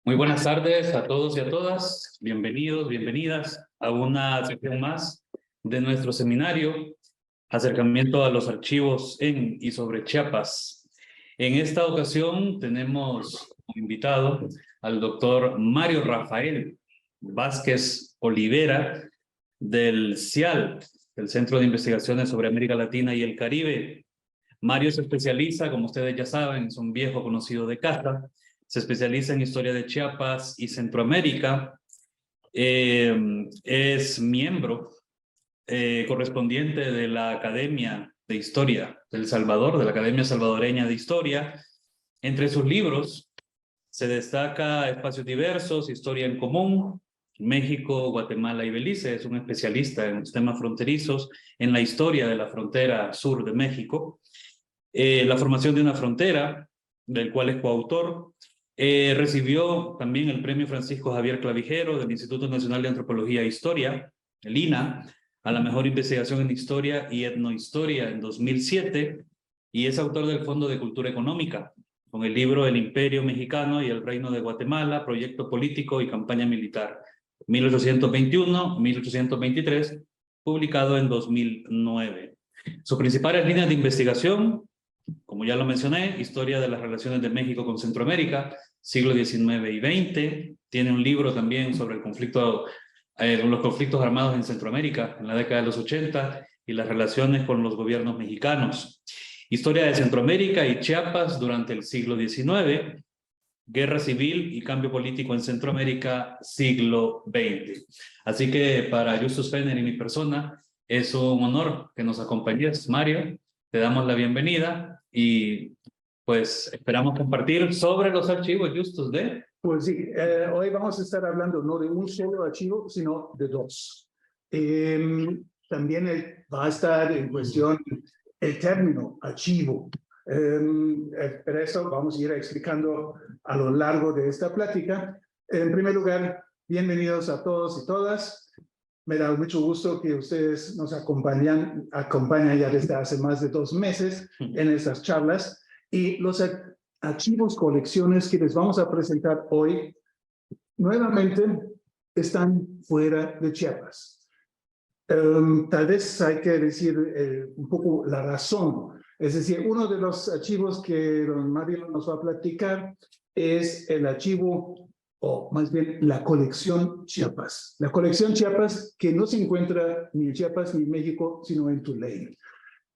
Muy buenas tardes a todos y a todas. Bienvenidos, bienvenidas a una sesión más de nuestro seminario Acercamiento a los archivos en y sobre Chiapas. En esta ocasión tenemos como invitado al doctor Mario Rafael Vázquez Olivera del CIAL, del Centro de Investigaciones sobre América Latina y el Caribe. Mario se especializa, como ustedes ya saben, es un viejo conocido de casa, se especializa en historia de Chiapas y Centroamérica. Es miembro correspondiente de la Academia de Historia del Salvador, de la Academia Salvadoreña de Historia. Entre sus libros se destaca Espacios Diversos, Historia en Común, México, Guatemala y Belice. Es un especialista en los temas fronterizos, en la historia de la frontera sur de México. La formación de una frontera, del cual es coautor. Recibió también el premio Francisco Javier Clavijero del Instituto Nacional de Antropología e Historia, el INA, a la mejor investigación en historia y etnohistoria en 2007, y es autor del Fondo de Cultura Económica, con el libro El Imperio Mexicano y el Reino de Guatemala, Proyecto Político y Campaña Militar, 1821-1823, publicado en 2009. Sus principales líneas de investigación, como ya lo mencioné, historia de las relaciones de México con Centroamérica, siglo XIX y XX. Tiene un libro también sobre el conflicto, los conflictos armados en Centroamérica en la década de los 80 y las relaciones con los gobiernos mexicanos. Historia de Centroamérica y Chiapas durante el siglo XIX, guerra civil y cambio político en Centroamérica, siglo XX. Así que para Justus Fenner y mi persona, es un honor que nos acompañes, Mario. Te damos la bienvenida y pues esperamos compartir sobre los archivos justos de... Pues sí, hoy vamos a estar hablando no de un solo archivo, sino de dos. También va a estar en cuestión el término archivo. Pero eso vamos a ir explicando a lo largo de esta plática. En primer lugar, bienvenidos a todos y todas. Me da mucho gusto que ustedes nos acompañan ya desde hace más de 2 meses en estas charlas. Y los archivos, colecciones que les vamos a presentar hoy, nuevamente están fuera de Chiapas. Tal vez hay que decir un poco la razón. Es decir, uno de los archivos que don Mario nos va a platicar es el archivo, o más bien la colección Chiapas. La colección Chiapas que no se encuentra ni en Chiapas ni en México, sino en Tulane.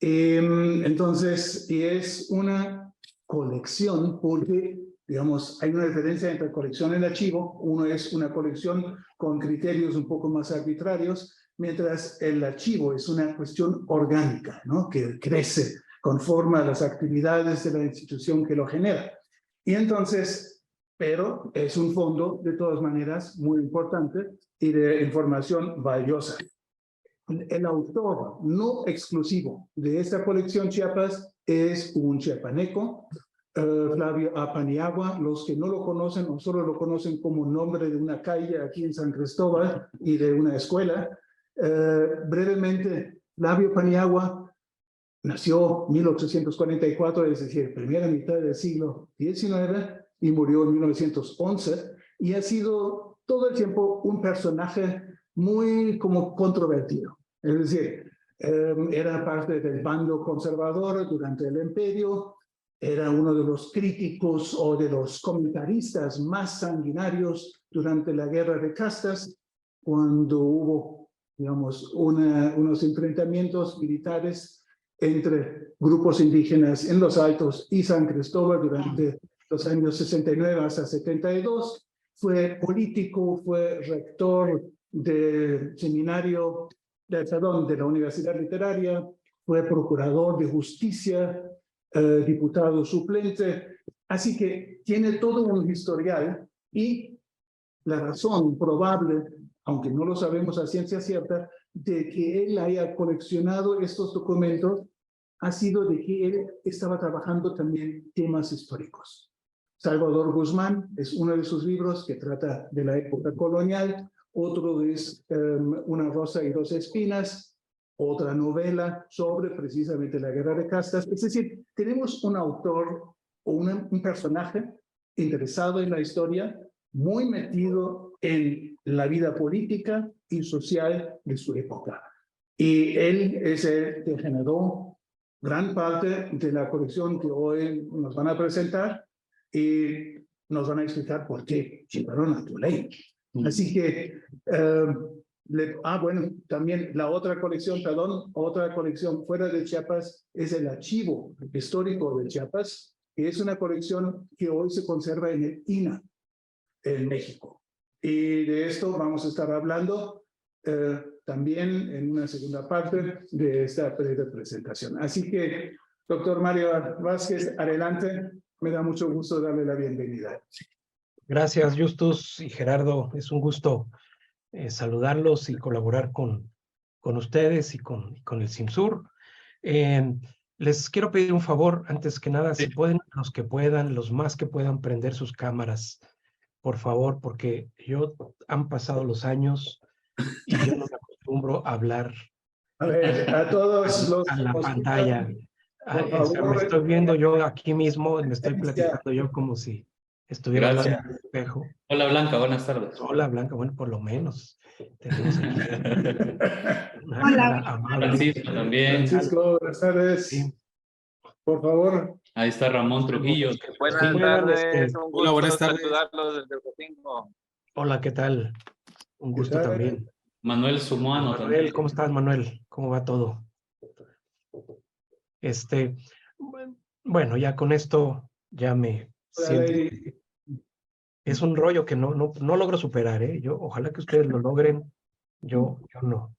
Entonces, es una colección porque, digamos, hay una diferencia entre colección y archivo. Uno es una colección con criterios un poco más arbitrarios, mientras el archivo es una cuestión orgánica, ¿no? Que crece conforme a las actividades de la institución que lo genera. Y entonces, pero es un fondo, de todas maneras, muy importante y de información valiosa. El autor no exclusivo de esta colección Chiapas es un chiapaneco, Flavio A. Paniagua. Los que no lo conocen o solo lo conocen como nombre de una calle aquí en San Cristóbal y de una escuela. Brevemente, Flavio Paniagua nació en 1844, es decir, primera mitad del siglo XIX, y murió en 1911, y ha sido todo el tiempo un personaje muy como controvertido. Es decir, era parte del bando conservador durante el imperio, era uno de los críticos o de los comentaristas más sanguinarios durante la guerra de castas, cuando hubo, digamos, unos enfrentamientos militares entre grupos indígenas en los Altos y San Cristóbal durante los años 69 hasta 72. Fue político, fue rector del seminario, de la Universidad Literaria, fue procurador de justicia, diputado suplente. Así que tiene todo un historial, y la razón probable, aunque no lo sabemos a ciencia cierta, de que él haya coleccionado estos documentos ha sido de que él estaba trabajando también temas históricos. Salvador Guzmán es uno de sus libros que trata de la época colonial, otro es Una rosa y 2 espinas, otra novela sobre precisamente la guerra de castas. Es decir, tenemos un autor o un personaje interesado en la historia, muy metido en la vida política y social de su época. Y él es el que generó gran parte de la colección que hoy nos van a presentar y nos van a explicar por qué llegaron a Tulane. Así que, bueno, también la otra colección, otra colección fuera de Chiapas es el Archivo Histórico de Chiapas, que es una colección que hoy se conserva en el INAH, en México. Y de esto vamos a estar hablando también en una segunda parte de esta breve presentación. Así que, doctor Mario Vázquez, adelante. Me da mucho gusto darle la bienvenida. Gracias, Justus y Gerardo. Es un gusto saludarlos y colaborar con ustedes y con el CIMSUR. Les quiero pedir un favor, antes que nada, si pueden, los que puedan, los más que puedan, prender sus cámaras, por favor, porque han pasado los años y yo no me acostumbro a hablar A ver, a todos los a la pantalla. por favor, Me estoy viendo yo aquí mismo, me estoy platicando yo como si estuviera hablando en el espejo. Hola Blanca, buenas tardes. Hola Blanca, bueno, por lo menos tenemos aquí una Hola. amable. Francisco también. Francisco, buenas tardes. Sí. Por favor. Ahí está Ramón Trujillo. Buenas Sí, tardes, un gusto Hola, buenas tardes. saludarlos desde Huejotzingo. Hola, ¿qué tal? Un gusto tal? también. Manuel Sumuano Manuel, también. ¿cómo estás, Manuel? ¿Cómo va todo? Bueno, ya con esto ya me siento. Es un rollo que no logro superar, ¿eh? Ojalá que ustedes lo logren, yo no.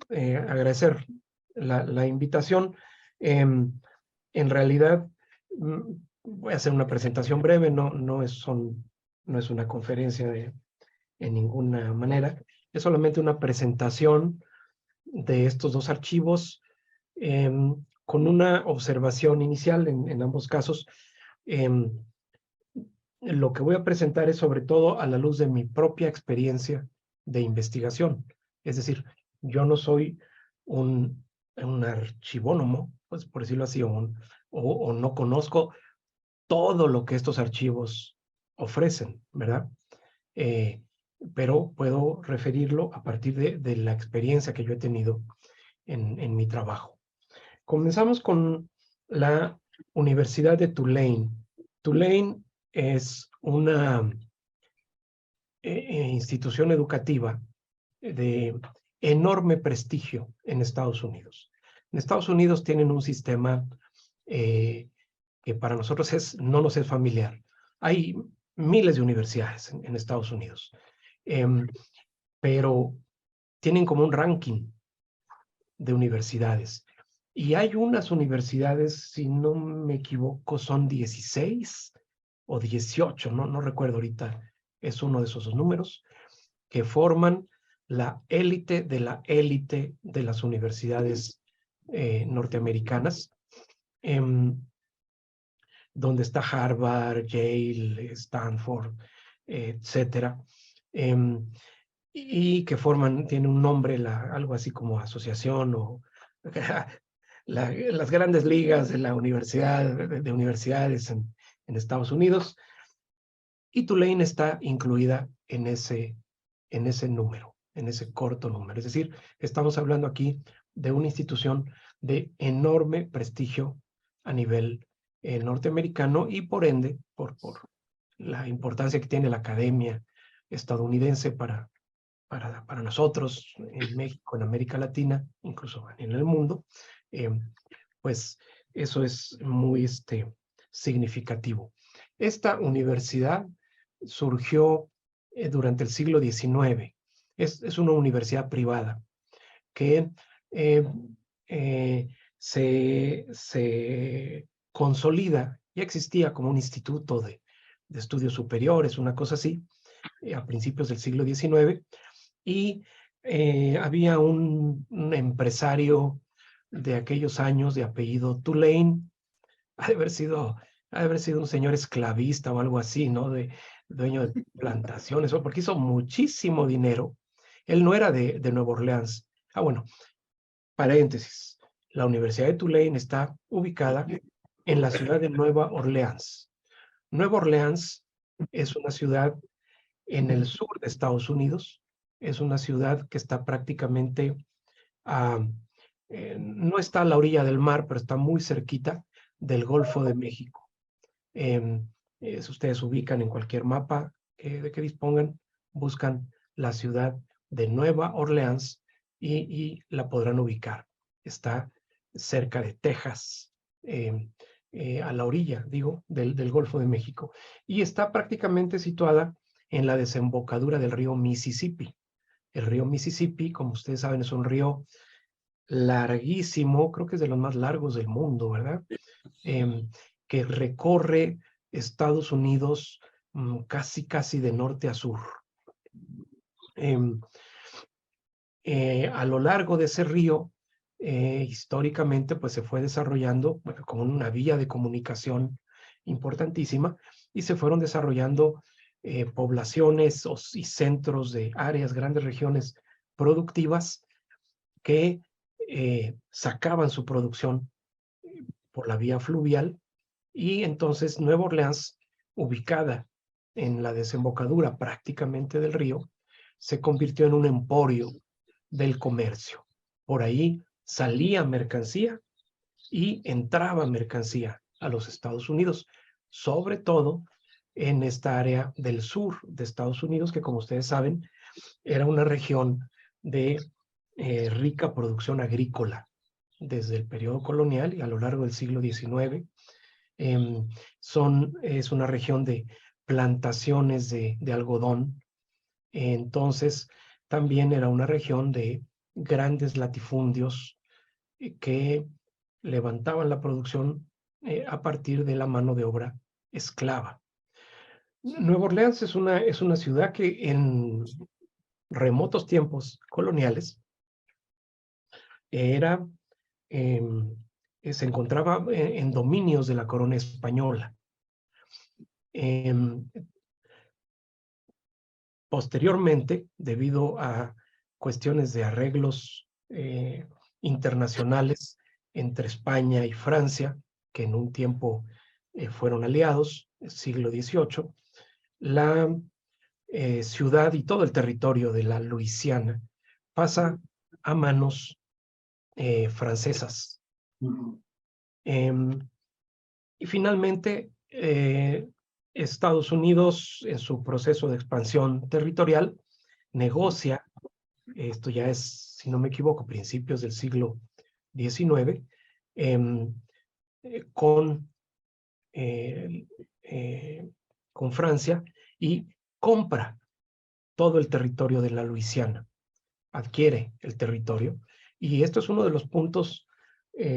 Agradecer la invitación. En realidad, voy a hacer una presentación breve, no es una conferencia en ninguna manera, es solamente una presentación de estos dos archivos, con una observación inicial en ambos casos. Lo que voy a presentar es sobre todo a la luz de mi propia experiencia de investigación. Es decir, yo no soy un archivónomo, pues por decirlo así, o no conozco todo lo que estos archivos ofrecen, ¿verdad? Pero puedo referirlo a partir de la experiencia que yo he tenido en mi trabajo. Comenzamos con la Universidad de Tulane. Tulane es una institución educativa de enorme prestigio en Estados Unidos. En Estados Unidos tienen un sistema que para nosotros no nos es familiar. Hay miles de universidades en Estados Unidos, pero tienen como un ranking de universidades. Y hay unas universidades, si no me equivoco, son 16 o 18, no recuerdo ahorita, es uno de esos dos números, que forman la élite de las universidades norteamericanas, donde está Harvard, Yale, Stanford, etcétera, y que tiene un nombre, algo así como asociación o las grandes ligas de la universidad, de universidades en Estados Unidos, y Tulane está incluida en ese número, en ese corto número. Es decir, estamos hablando aquí de una institución de enorme prestigio a nivel norteamericano y por ende, por la importancia que tiene la academia estadounidense para nosotros en México, en América Latina, incluso en el mundo, pues eso es muy significativo. Esta universidad surgió durante el siglo XIX. Es una universidad privada que se consolida, ya existía como un instituto de estudios superiores, una cosa así, a principios del siglo XIX, y había un empresario de aquellos años de apellido Tulane, ha de haber sido un señor esclavista o algo así, ¿no? Dueño de plantaciones, porque hizo muchísimo dinero. Él no era de Nueva Orleans. Bueno, paréntesis. La Universidad de Tulane está ubicada en la ciudad de Nueva Orleans. Nueva Orleans es una ciudad en el sur de Estados Unidos. Es una ciudad que está prácticamente, no está a la orilla del mar, pero está muy cerquita del Golfo de México. Si ustedes ubican en cualquier mapa de que dispongan, buscan la ciudad de Nueva Orleans y la podrán ubicar. Está cerca de Texas, a la orilla, digo, del Golfo de México. Y está prácticamente situada en la desembocadura del río Mississippi. El río Mississippi, como ustedes saben, es un río larguísimo, creo que es de los más largos del mundo, ¿verdad? Que recorre Estados Unidos casi de norte a sur. A lo largo de ese río, históricamente, pues se fue desarrollando como una vía de comunicación importantísima y se fueron desarrollando poblaciones y centros de áreas, grandes regiones productivas que sacaban su producción por la vía fluvial. Y entonces Nueva Orleans, ubicada en la desembocadura prácticamente del río, se convirtió en un emporio del comercio. Por ahí salía mercancía y entraba mercancía a los Estados Unidos, sobre todo en esta área del sur de Estados Unidos, que como ustedes saben, era una región de rica producción agrícola desde el periodo colonial y a lo largo del siglo XIX. Es una región de plantaciones de algodón. Entonces, también era una región de grandes latifundios que levantaban la producción a partir de la mano de obra esclava. Nueva Orleans es una ciudad que en remotos tiempos coloniales se encontraba en dominios de la corona española. Posteriormente, debido a cuestiones de arreglos internacionales entre España y Francia, que en un tiempo fueron aliados, siglo XVIII, la ciudad y todo el territorio de la Luisiana pasa a manos francesas. Y finalmente, Estados Unidos, en su proceso de expansión territorial, negocia, esto ya es, si no me equivoco, principios del siglo XIX, con Francia y compra todo el territorio de la Luisiana, adquiere el territorio. Y esto es uno de los puntos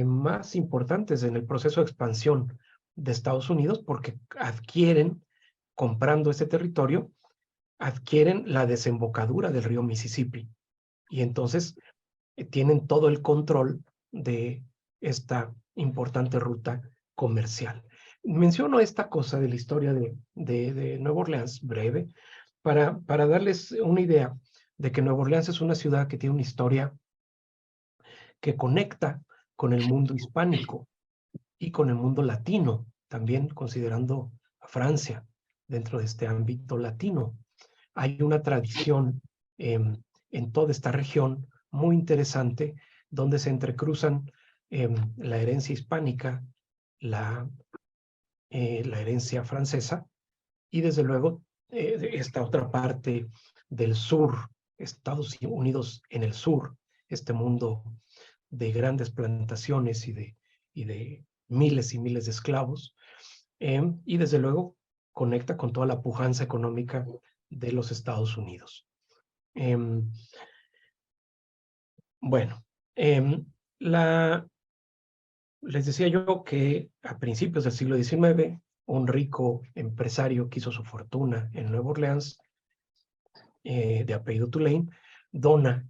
más importantes en el proceso de expansión de Estados Unidos, porque comprando ese territorio, adquieren la desembocadura del río Mississippi. Y entonces tienen todo el control de esta importante ruta comercial. Menciono esta cosa de la historia de Nueva Orleans, breve, para darles una idea de que Nueva Orleans es una ciudad que tiene una historia que conecta con el mundo hispánico y con el mundo latino, también considerando a Francia dentro de este ámbito latino. Hay una tradición en toda esta región muy interesante, donde se entrecruzan la herencia hispánica, la herencia francesa, y desde luego esta otra parte del sur, Estados Unidos en el sur, este mundo de grandes plantaciones y de miles y miles de esclavos, y desde luego conecta con toda la pujanza económica de los Estados Unidos. Bueno, les decía yo que a principios del siglo XIX, un rico empresario que hizo su fortuna en Nueva Orleans, de apellido Tulane, dona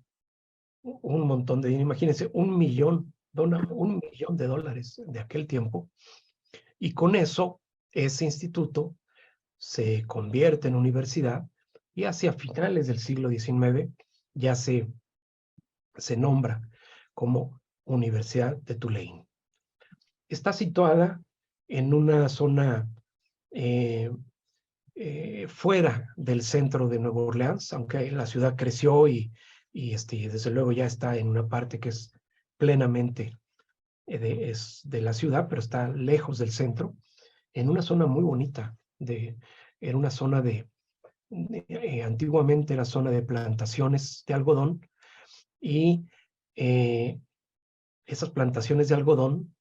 un montón de dinero, imagínense, dona $1 millón de aquel tiempo, y con eso ese instituto se convierte en universidad y hacia finales del siglo XIX ya se nombra como Universidad de Tulane. Está situada en una zona fuera del centro de Nueva Orleans, aunque la ciudad creció y desde luego ya está en una parte que es plenamente es de la ciudad, pero está lejos del centro, en una zona muy bonita, era una zona antiguamente era zona de plantaciones de algodón, y esas plantaciones de algodón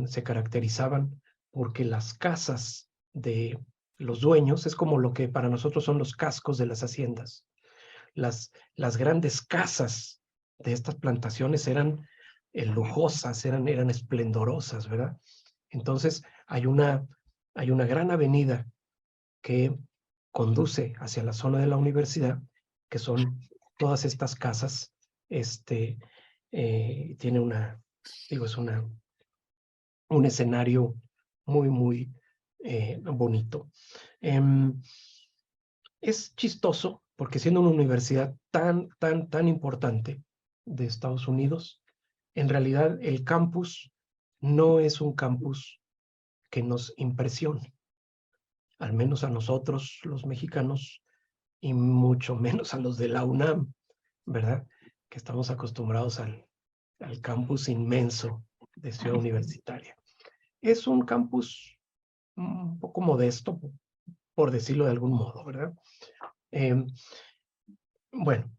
se caracterizaban porque las casas de los dueños es como lo que para nosotros son los cascos de las haciendas. Las grandes casas de estas plantaciones eran lujosas, eran esplendorosas, ¿verdad? Entonces hay una gran avenida que conduce hacia la zona de la universidad, que son todas estas casas. Tiene es un escenario muy, muy bonito. Es chistoso porque siendo una universidad tan importante de Estados Unidos, en realidad el campus no es un campus que nos impresione, al menos a nosotros los mexicanos y mucho menos a los de la UNAM, ¿verdad? Que estamos acostumbrados al campus inmenso de Ciudad Universitaria. Es un campus un poco modesto, por decirlo de algún modo, ¿verdad? Bueno,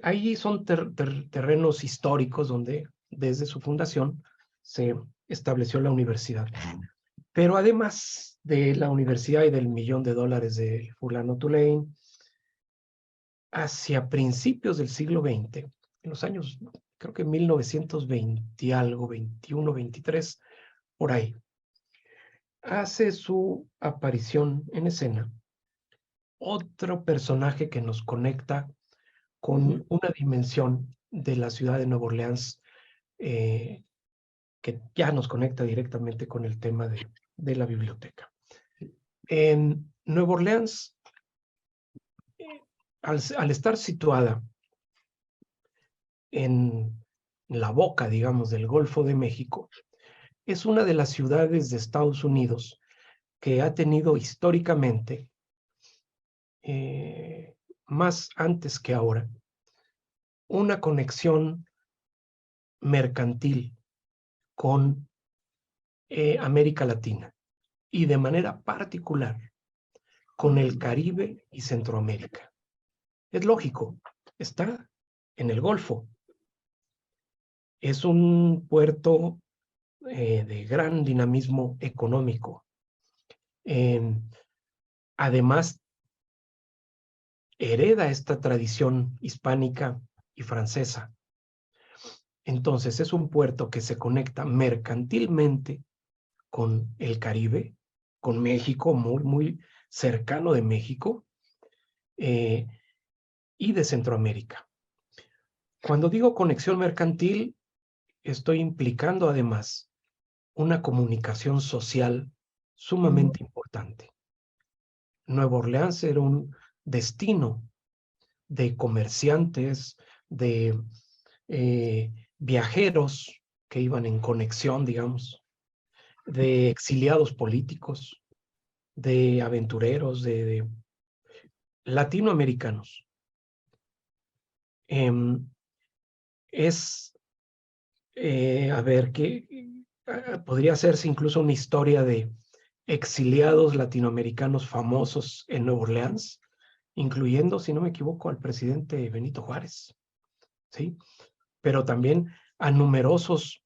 ahí son terrenos históricos donde desde su fundación se estableció la universidad. Pero además de la universidad y del $1,000,000 de fulano Tulane, hacia principios del siglo XX, en los años, creo que 1920 y algo, 21, 23, por ahí, hace su aparición en escena otro personaje que nos conecta con una dimensión de la ciudad de Nueva Orleans que ya nos conecta directamente con el tema de la biblioteca. En Nueva Orleans, al estar situada en la boca, digamos, del Golfo de México, es una de las ciudades de Estados Unidos que ha tenido históricamente, más antes que ahora, una conexión mercantil con América Latina y de manera particular con el Caribe y Centroamérica. Es lógico, está en el Golfo. Es un puerto de gran dinamismo económico. Además, hereda esta tradición hispánica y francesa. Entonces, es un puerto que se conecta mercantilmente con el Caribe, con México, muy, muy cercano de México, y de Centroamérica. Cuando digo conexión mercantil, estoy implicando además una comunicación social sumamente importante. Nueva Orleans era un destino de comerciantes, de viajeros que iban en conexión, digamos, de exiliados políticos, de aventureros, de latinoamericanos. A ver, podría hacerse incluso una historia de exiliados latinoamericanos famosos en Nueva Orleans, incluyendo, si no me equivoco, al presidente Benito Juárez, ¿sí? Pero también a numerosos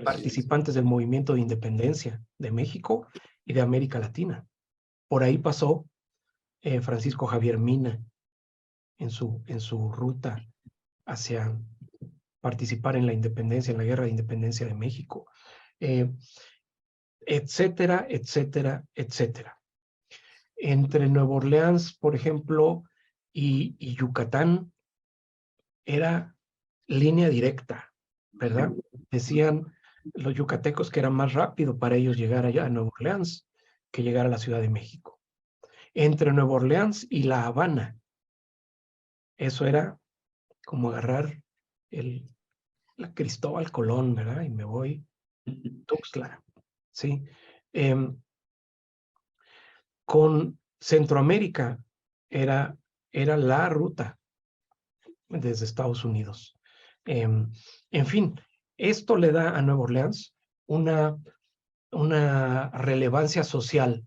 participantes del movimiento de independencia de México y de América Latina. Por ahí pasó Francisco Javier Mina en su ruta hacia participar en la independencia, en la guerra de independencia de México, etcétera, etcétera, etcétera. Entre Nueva Orleans, por ejemplo, y Yucatán, era línea directa, ¿verdad? Decían los yucatecos que era más rápido para ellos llegar allá a Nueva Orleans que llegar a la Ciudad de México. Entre Nueva Orleans y La Habana, eso era como agarrar la Cristóbal Colón, ¿verdad? Y me voy Tuxtla, ¿sí? Con Centroamérica era la ruta desde Estados Unidos. En fin, esto le da a Nueva Orleans una relevancia social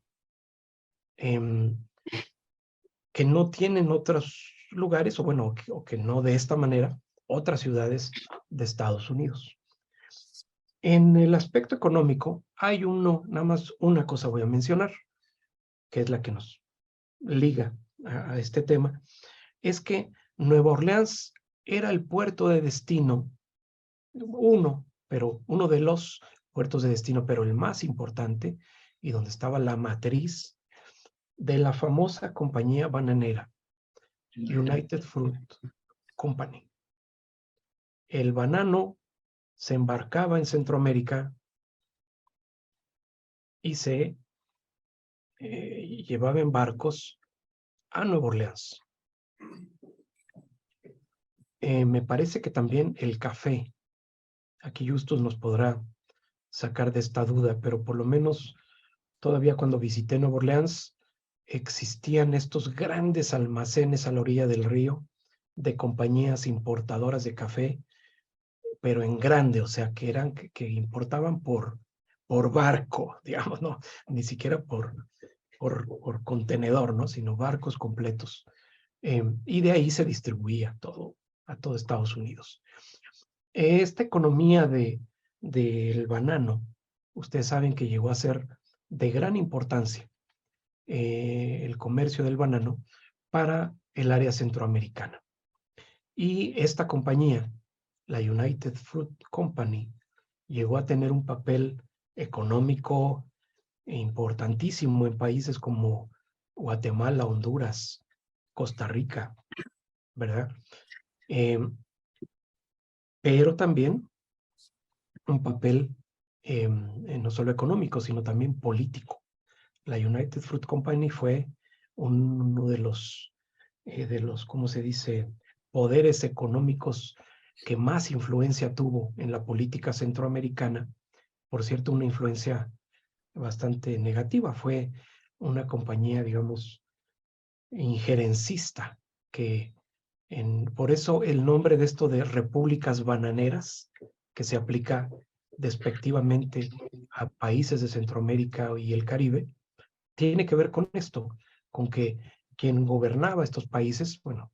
que no tienen otros lugares, o bueno, o que no de esta manera, otras ciudades de Estados Unidos. En el aspecto económico, hay nada más una cosa voy a mencionar, que es la que nos liga a este tema, es que Nueva Orleans era el puerto de destino, uno de los puertos de destino, pero el más importante, y donde estaba la matriz de la famosa compañía bananera, United Fruit Company. El banano se embarcaba en Centroamérica y se llevaba en barcos a Nueva Orleans. Me parece que también el café, aquí Justus nos podrá sacar de esta duda, pero por lo menos todavía cuando visité Nueva Orleans, existían estos grandes almacenes a la orilla del río de compañías importadoras de café, pero en grande, o sea, que importaban por barco, digamos, no, ni siquiera por contenedor, ¿no? Sino barcos completos. Y de ahí se distribuía a todo Estados Unidos. Esta economía del banano, ustedes saben que llegó a ser de gran importancia el comercio del banano para el área centroamericana. Y esta compañía, la United Fruit Company, llegó a tener un papel económico importantísimo en países como Guatemala, Honduras, Costa Rica, ¿verdad? Pero también un papel no solo económico, sino también político. La United Fruit Company fue uno de los, ¿cómo se dice?, poderes económicos que más influencia tuvo en la política centroamericana. Por cierto, una influencia bastante negativa. Fue una compañía, digamos, injerencista, que por eso el nombre de esto de repúblicas bananeras, que se aplica despectivamente a países de Centroamérica y el Caribe, tiene que ver con esto, con que quien gobernaba estos países, bueno,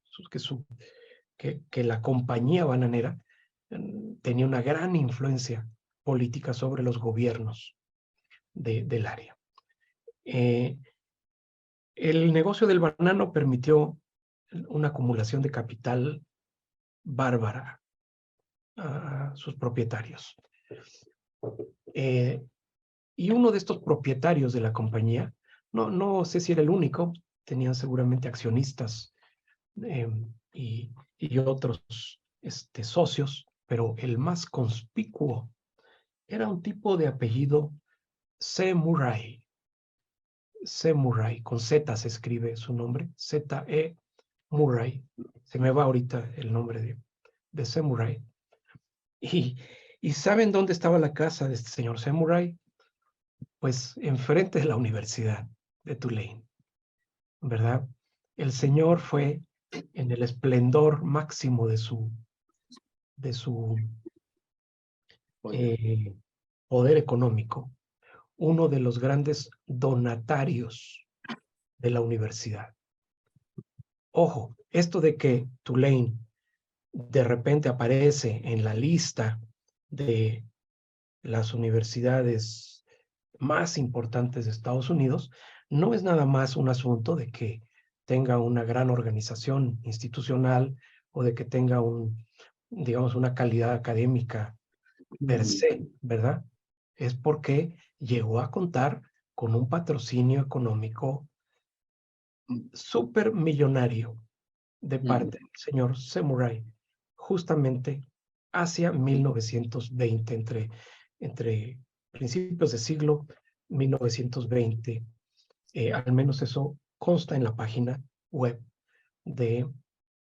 que la compañía bananera tenía una gran influencia política sobre los gobiernos del área. El negocio del banano permitió una acumulación de capital bárbara a sus propietarios. Y uno de estos propietarios de la compañía, no sé si era el único, tenían seguramente accionistas y otros socios, pero el más conspicuo era un tipo de apellido C. Murray. C. Murray, con Z se escribe su nombre, Z-E. Murray. Se me va ahorita el nombre de C. Murray. ¿Y saben dónde estaba la casa de este señor C. Murray? Pues enfrente de la Universidad de Tulane, ¿verdad? El señor fue en el esplendor máximo de su poder económico, uno de los grandes donatarios de la universidad. Ojo, esto de que Tulane de repente aparece en la lista de las universidades más importantes de Estados Unidos, no es nada más un asunto de que tenga una gran organización institucional o de que tenga digamos, una calidad académica per se, ¿verdad? Es porque llegó a contar con un patrocinio económico súper millonario de parte del señor C. Murray, justamente hacia 1920, entre principios de siglo 1920, al menos eso consta en la página web de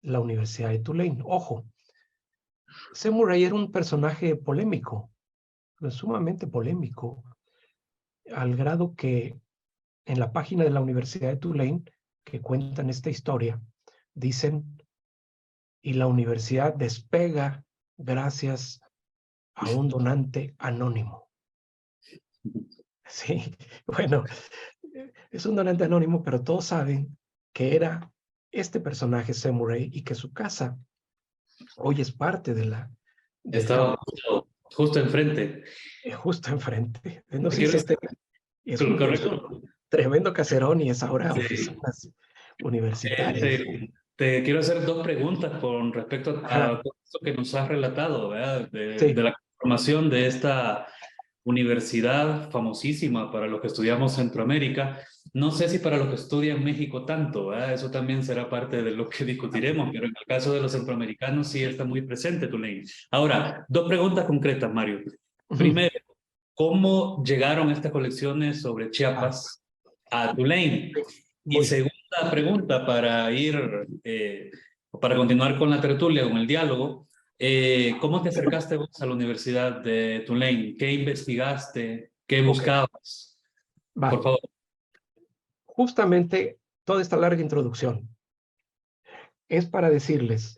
la Universidad de Tulane. Ojo, C. Murray era un personaje polémico, sumamente polémico. al grado que en la página de la Universidad de Tulane, que cuentan esta historia, dicen, y la universidad despega gracias a un donante anónimo. Sí, bueno, es un donante anónimo, pero todos saben que era este personaje, Samurai, y que su casa hoy es parte de la... Estaba justo enfrente. justo enfrente. No Te sé si quiero- es un Correcto. tremendo caserón y es ahora Sí. oficinas universitarias. Te quiero hacer dos preguntas con respecto Ajá, a todo esto que nos has relatado, ¿verdad? sí, De la formación de esta universidad famosísima para los que estudiamos Centroamérica. No sé si para los que estudian México tanto, ¿verdad? Eso también será parte de lo que discutiremos, pero en el caso de los centroamericanos sí está muy presente Tulane. Ahora, dos preguntas concretas, Mario. ujú, Primero, ¿cómo llegaron estas colecciones sobre ah, Chiapas a Tulane? Y voy. segunda pregunta para continuar con la tertulia, con el diálogo, ¿cómo te acercaste vos a la Universidad de Tulane? ¿Qué investigaste? ¿Qué Ok, buscabas? va. Por favor. Justamente toda esta larga introducción es para decirles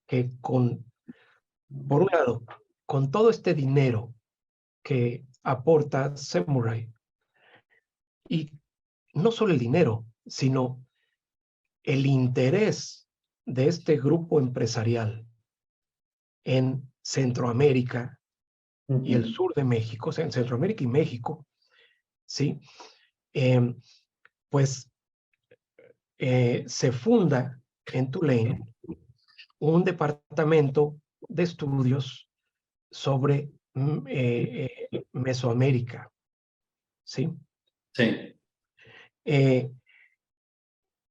que por un lado, con todo este dinero que aporta Samurai, y no solo el dinero, sino el interés de este grupo empresarial en Centroamérica y el sur de México, o sea, en Centroamérica y México, ¿sí? Eh, pues se funda en Tulane un departamento de estudios sobre Mesoamérica, ¿sí? Sí, Eh,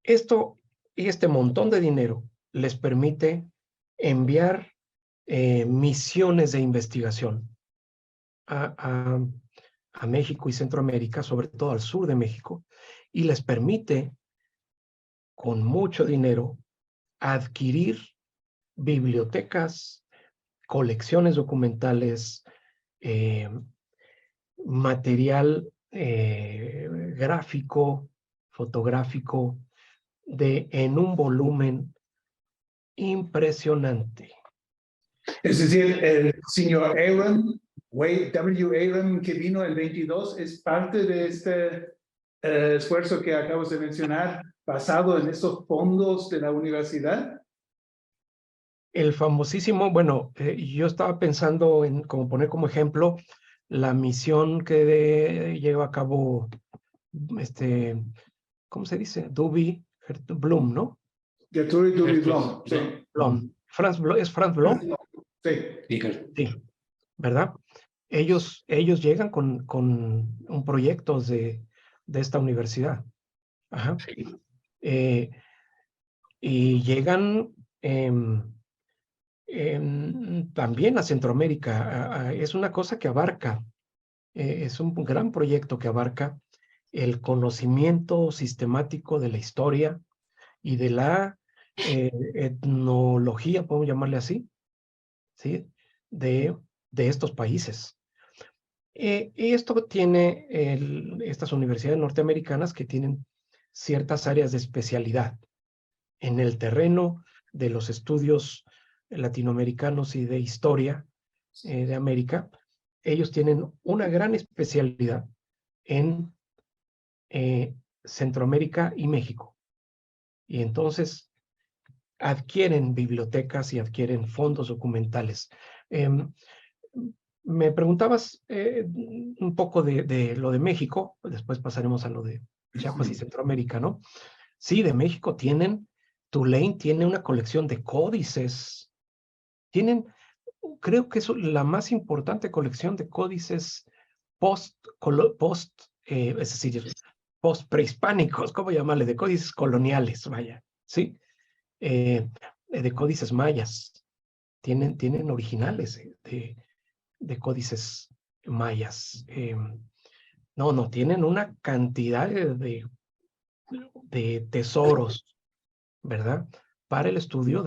esto y este montón de dinero les permite enviar misiones de investigación a, a, a México y Centroamérica, sobre todo al sur de México, y les permite, con mucho dinero, adquirir bibliotecas, colecciones documentales, eh, material gráfico, fotográfico, en un volumen impresionante. Es decir, el señor Aaron, Wade W. Aaron, que vino el 22, es parte de este esfuerzo que acabas de mencionar, basado en esos fondos de la universidad. El famosísimo, bueno, yo estaba pensando en como poner como ejemplo la misión que lleva a cabo ¿cómo se dice? Blum, ¿no? Gertrude Duby Blom, sí. Blom. ¿Es Franz Blom? Sí. Sí, ¿verdad? Ellos llegan con un proyecto de esta universidad. Ajá. Y llegan también a Centroamérica. Es una cosa que abarca, es un gran proyecto que abarca el conocimiento sistemático de la historia y de la etnología, podemos llamarle así, ¿sí? De estos países. Y esto tiene estas universidades norteamericanas que tienen ciertas áreas de especialidad en el terreno de los estudios latinoamericanos y de historia de América. Ellos tienen una gran especialidad en Centroamérica y México. Y entonces adquieren bibliotecas y adquieren fondos documentales. Me preguntabas un poco de lo de México, después pasaremos a lo de Chiapas y Centroamérica, ¿no? Sí, de México Tulane tiene una colección de códices. Creo que es la más importante colección de códices es decir, post prehispánicos, ¿cómo llamarle? De códices coloniales, vaya, ¿sí? De códices mayas. Tienen originales de códices mayas. No, tienen una cantidad de tesoros, ¿verdad? Para el estudio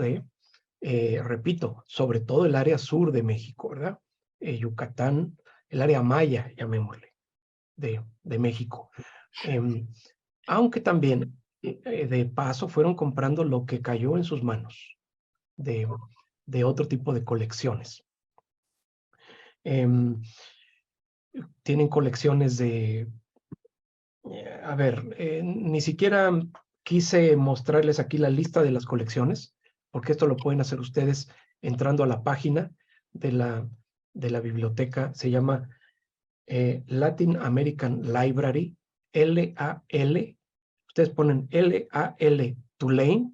repito, sobre todo el área sur de México, ¿verdad? Yucatán, el área maya, llamémosle, de México. Aunque también, de paso, fueron comprando lo que cayó en sus manos de otro tipo de colecciones. Tienen colecciones de... a ver, ni siquiera quise mostrarles aquí la lista de las colecciones, porque esto lo pueden hacer ustedes entrando a la página de la biblioteca. Se llama Latin American Library, LAL. Ustedes ponen LAL Tulane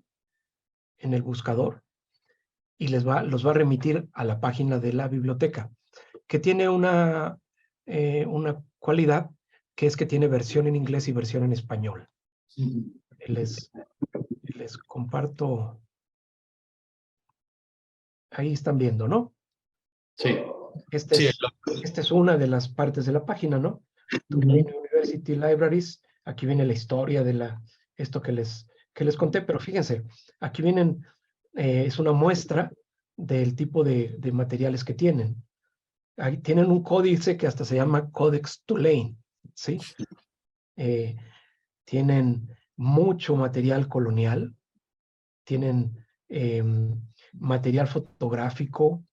en el buscador y los va a remitir a la página de la biblioteca, que tiene una cualidad, que es que tiene versión en inglés y versión en español. Les comparto. Ahí están viendo, ¿no? Sí. Esta es una de las partes de la página, ¿no? Tulane University Libraries. Aquí viene la historia de esto que les conté, pero fíjense, aquí vienen, es una muestra del tipo de materiales que tienen. Ahí tienen un códice que hasta se llama Codex Tulane, ¿sí? Tienen mucho material colonial, tienen material fotográfico,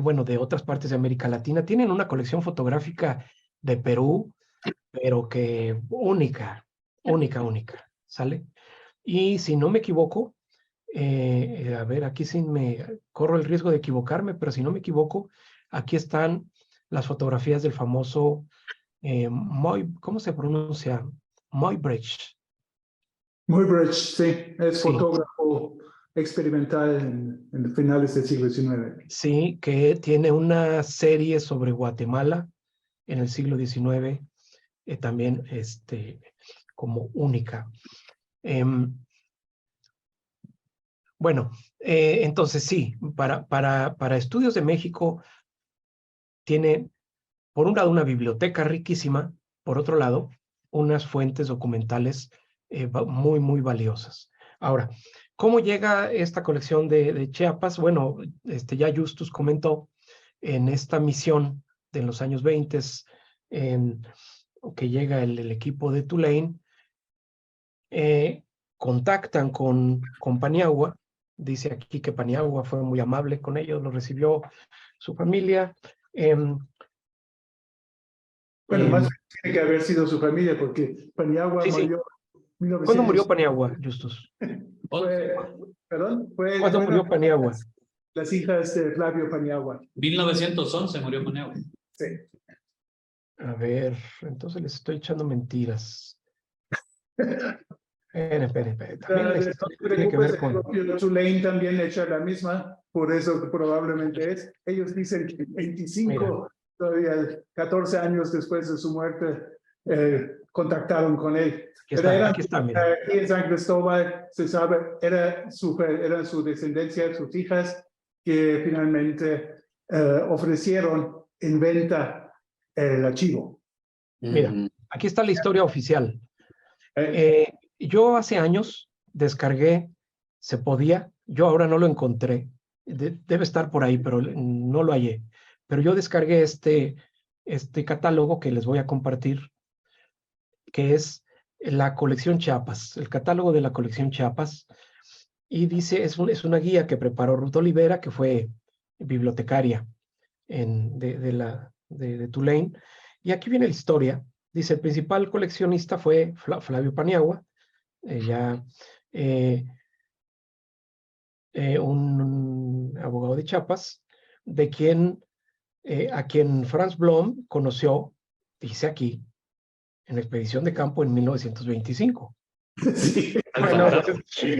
bueno, de otras partes de América Latina. Tienen una colección fotográfica de Perú, pero que única, ¿sale? Y si no me equivoco, a ver, aquí sí corro el riesgo de equivocarme, pero si no me equivoco, aquí están las fotografías del famoso ¿cómo se pronuncia? Muybridge. Muybridge, sí, es Sí. fotógrafo experimental en finales del siglo XIX. Sí, que tiene una serie sobre Guatemala en el siglo XIX, también como única. Bueno, entonces sí, para estudios de México tiene, por un lado, una biblioteca riquísima, por otro lado, unas fuentes documentales muy, muy valiosas. Ahora, ¿cómo llega esta colección de Chiapas? Bueno, ya Justus comentó en esta misión de los años 20, que llega el equipo de Tulane, contactan con Paniagua. Dice aquí que Paniagua fue muy amable con ellos, lo recibió su familia. Bueno, más tiene que haber sido su familia, porque Paniagua Sí, sí. murió en 1900. ¿Cuándo murió Paniagua, Justus? Perdón, ¿Cuándo murió Paniagua? Las hijas de Flavio Paniagua. 1911 murió Paniagua. Sí. A ver, entonces les estoy echando mentiras. Esperen. También la historia tiene que ver con... Tulane también echa la misma, por eso probablemente es. Ellos dicen que 25, Mira. todavía 14 años después de su muerte, contactaron con él. Aquí está, mira. Aquí en San Cristóbal, se sabe, eran su descendencia, sus hijas, que finalmente ofrecieron en venta el archivo. Mira, aquí está la historia oficial. Yo hace años descargué, se podía, yo ahora no lo encontré, debe estar por ahí, pero no lo hallé. Pero yo descargué este catálogo que les voy a compartir, que es la colección Chiapas, el catálogo de la colección Chiapas, y dice, es una guía que preparó Ruth Olivera, que fue bibliotecaria de Tulane, y aquí viene la historia. Dice, el principal coleccionista fue Flavio Paniagua, un abogado de Chiapas, a quien Franz Blom conoció, dice aquí, en la expedición de campo en 1925. Sí. Bueno,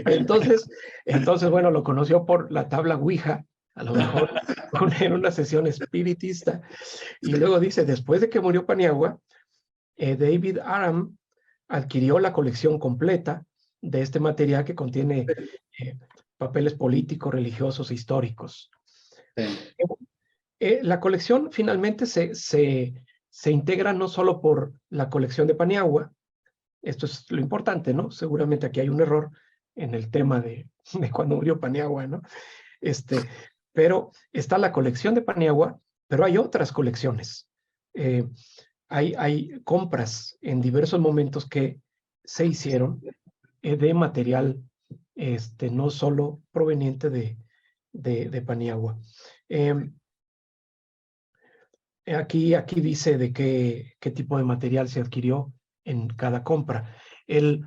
entonces, bueno, lo conoció por la tabla Ouija, a lo mejor en una sesión espiritista, y luego dice, después de que murió Paniagua, David Aram adquirió la colección completa de este material que contiene papeles políticos, religiosos e históricos. La colección finalmente se integra no solo por la colección de Paniagua, esto es lo importante, ¿no? Seguramente aquí hay un error en el tema de cuando murió Paniagua, ¿no? Pero está la colección de Paniagua, pero hay otras colecciones. hay compras en diversos momentos que se hicieron de material no solo proveniente de Paniagua. Aquí dice de qué tipo de material se adquirió en cada compra. El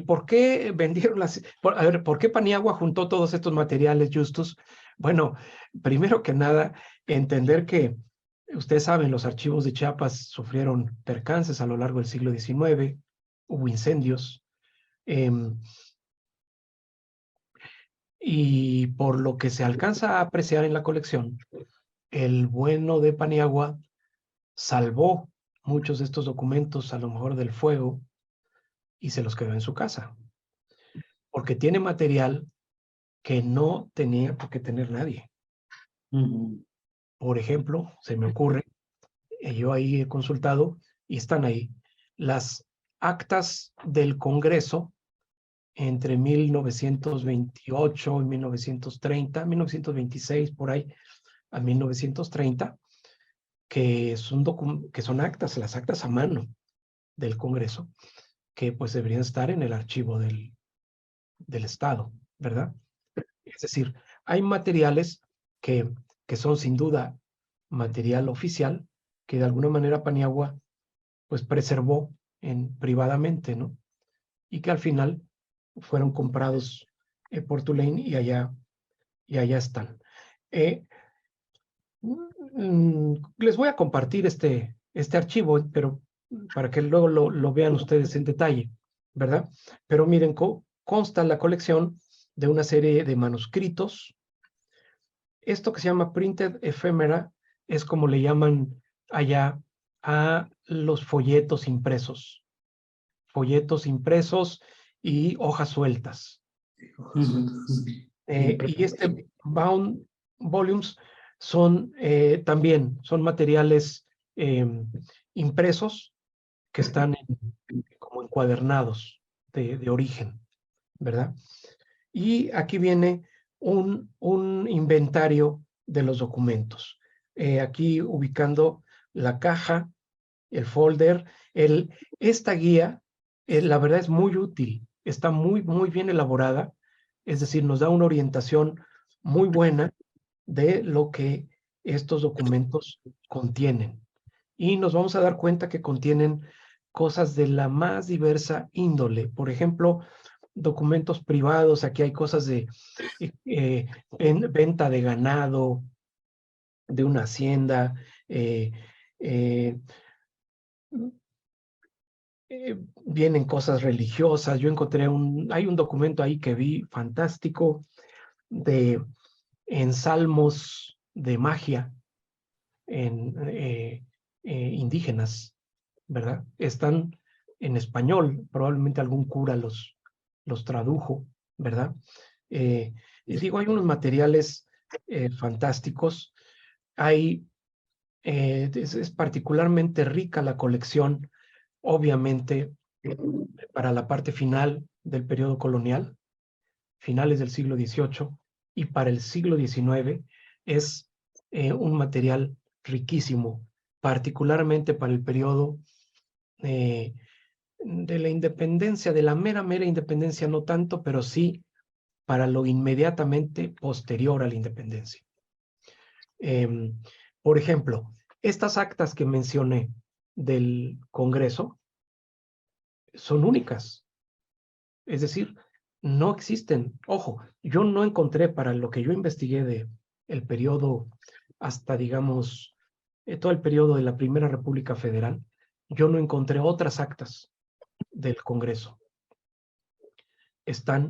por qué vendieron a ver, ¿por qué Paniagua juntó todos estos materiales, Justus? Bueno, primero que nada, entender que ustedes saben, los archivos de Chiapas sufrieron percances a lo largo del siglo XIX, hubo incendios, y por lo que se alcanza a apreciar en la colección, el bueno de Paniagua salvó muchos de estos documentos, a lo mejor del fuego, y se los quedó en su casa, porque tiene material que no tenía por qué tener nadie. Por ejemplo, se me ocurre, yo ahí he consultado y están ahí las actas del Congreso entre 1928 y 1926, por ahí, a 1930, que son actas, las actas a mano del Congreso, que pues deberían estar en el archivo del Estado, ¿verdad? Es decir, hay materiales que son sin duda material oficial, que de alguna manera Paniagua pues preservó privadamente, ¿no? Y que al final fueron comprados por Tulane y allá están. Les voy a compartir este archivo, pero para que luego lo vean ustedes en detalle, ¿verdad? Pero miren, consta la colección de una serie de manuscritos. Esto que se llama printed ephemera es como le llaman allá a los folletos impresos y hojas sueltas. Y bound volumes son también materiales impresos que están como encuadernados de origen, ¿verdad? Y aquí viene un inventario de los documentos. Aquí ubicando la caja, el folder, esta guía, la verdad es muy útil, está muy bien elaborada, es decir, nos da una orientación muy buena de lo que estos documentos contienen. Y nos vamos a dar cuenta que contienen cosas de la más diversa índole. Por ejemplo, documentos privados, aquí hay cosas de venta de ganado, de una hacienda, vienen cosas religiosas. Yo encontré hay un documento ahí que vi fantástico en salmos de magia indígenas, ¿verdad? Están en español, probablemente algún cura los tradujo, ¿verdad? Digo, hay unos materiales fantásticos. Es particularmente rica la colección, obviamente, para la parte final del periodo colonial, finales del siglo XVIII, y para el siglo XIX es un material riquísimo, particularmente para el periodo de la independencia, de la mera independencia, no tanto, pero sí para lo inmediatamente posterior a la independencia. Por ejemplo, estas actas que mencioné del Congreso son únicas. Es decir, no existen. Ojo, yo no encontré, para lo que yo investigué de el periodo hasta, digamos, todo el periodo de la Primera República Federal, yo no encontré otras actas del Congreso.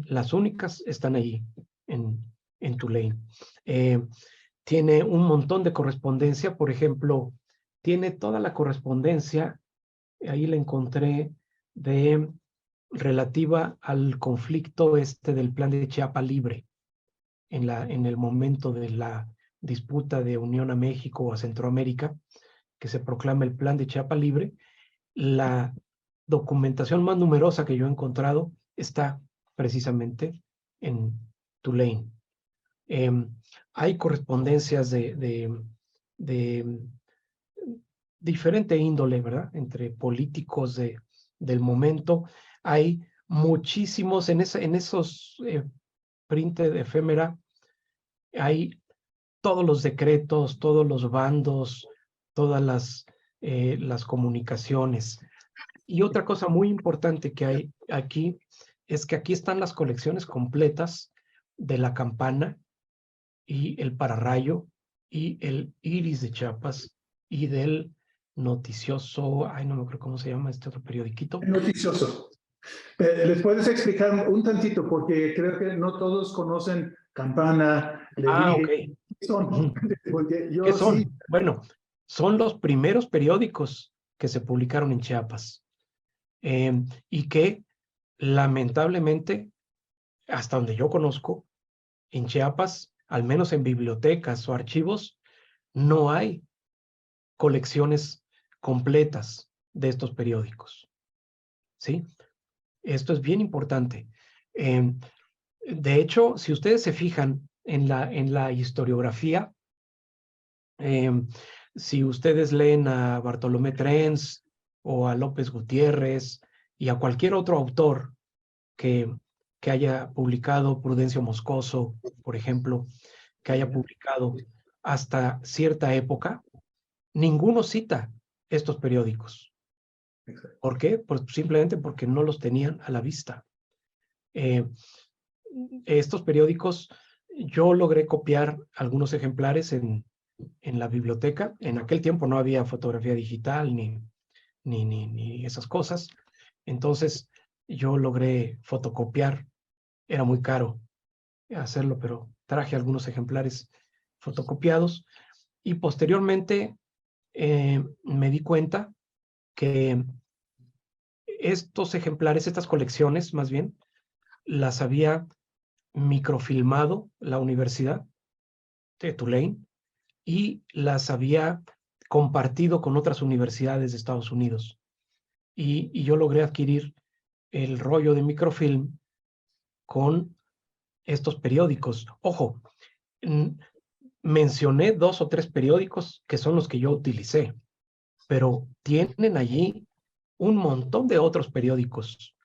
Las únicas están allí, en Tulane. Tiene un montón de correspondencia, por ejemplo, tiene toda la correspondencia, ahí la encontré, relativa al conflicto del Plan de Chiapa Libre, en el momento de la disputa de unión a México o a Centroamérica, que se proclama el Plan de Chiapa Libre. La documentación más numerosa que yo he encontrado está precisamente en Tulane. Hay correspondencias de diferente índole, ¿verdad? Entre políticos del momento. Hay muchísimos, en esos print de efémera, hay todos los decretos, todos los bandos, todas las comunicaciones. Y otra cosa muy importante que hay aquí es que aquí están las colecciones completas de la campana y el pararrayo y el iris de Chiapas y del noticioso, ay, no me acuerdo cómo se llama este otro periodiquito. Noticioso. ¿Les puedes explicar un tantito? Porque creo que no todos conocen Campana, Ok. ¿Qué son? Porque yo ¿Qué sí. son? Bueno, son los primeros periódicos que se publicaron en Chiapas y que lamentablemente, hasta donde yo conozco, en Chiapas, al menos en bibliotecas o archivos, no hay colecciones completas de estos periódicos. ¿Sí? Esto es bien importante. De hecho, si ustedes se fijan en la historiografía, si ustedes leen a Bartolomé Trenz o a López Gutiérrez y a cualquier otro autor que haya publicado, Prudencio Moscoso, por ejemplo, que haya publicado hasta cierta época, ninguno cita estos periódicos. ¿Por qué? Pues simplemente porque no los tenían a la vista. Estos periódicos, yo logré copiar algunos ejemplares en la biblioteca. En aquel tiempo no había fotografía digital ni esas cosas. Entonces yo logré fotocopiar. Era muy caro hacerlo, pero traje algunos ejemplares fotocopiados y posteriormente me di cuenta que estos ejemplares, estas colecciones más bien, las había microfilmado la Universidad de Tulane y las había compartido con otras universidades de Estados Unidos. Y yo logré adquirir el rollo de microfilm con estos periódicos. Ojo, mencioné 2 o 3 periódicos que son los que yo utilicé, pero tienen allí un montón de otros periódicos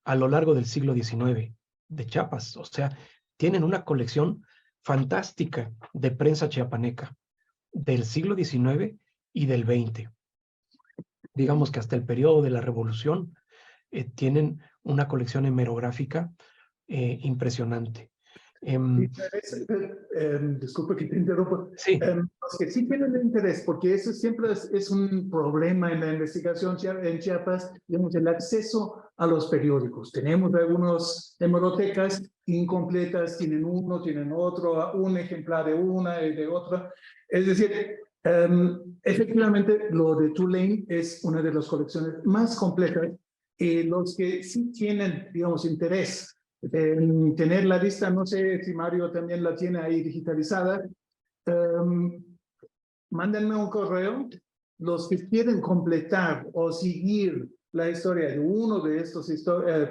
a lo largo del siglo XIX de Chiapas. O sea, tienen una colección fantástica de prensa chiapaneca del siglo XIX y del XX. Digamos que hasta el periodo de la Revolución tienen una colección hemerográfica impresionante. Disculpe que te interrumpa. Sí. Los que sí tienen interés, porque eso siempre es un problema en la investigación en Chiapas, digamos, el acceso a los periódicos. Tenemos algunas hemerotecas incompletas, tienen uno, tienen otro, un ejemplar de una y de otra. Es decir, efectivamente, lo de Tulane es una de las colecciones más completas. Los que sí tienen, digamos, interés en tener la lista, no sé si Mario también la tiene ahí digitalizada, mándenme un correo. Los que quieren completar o seguir la historia de uno de estos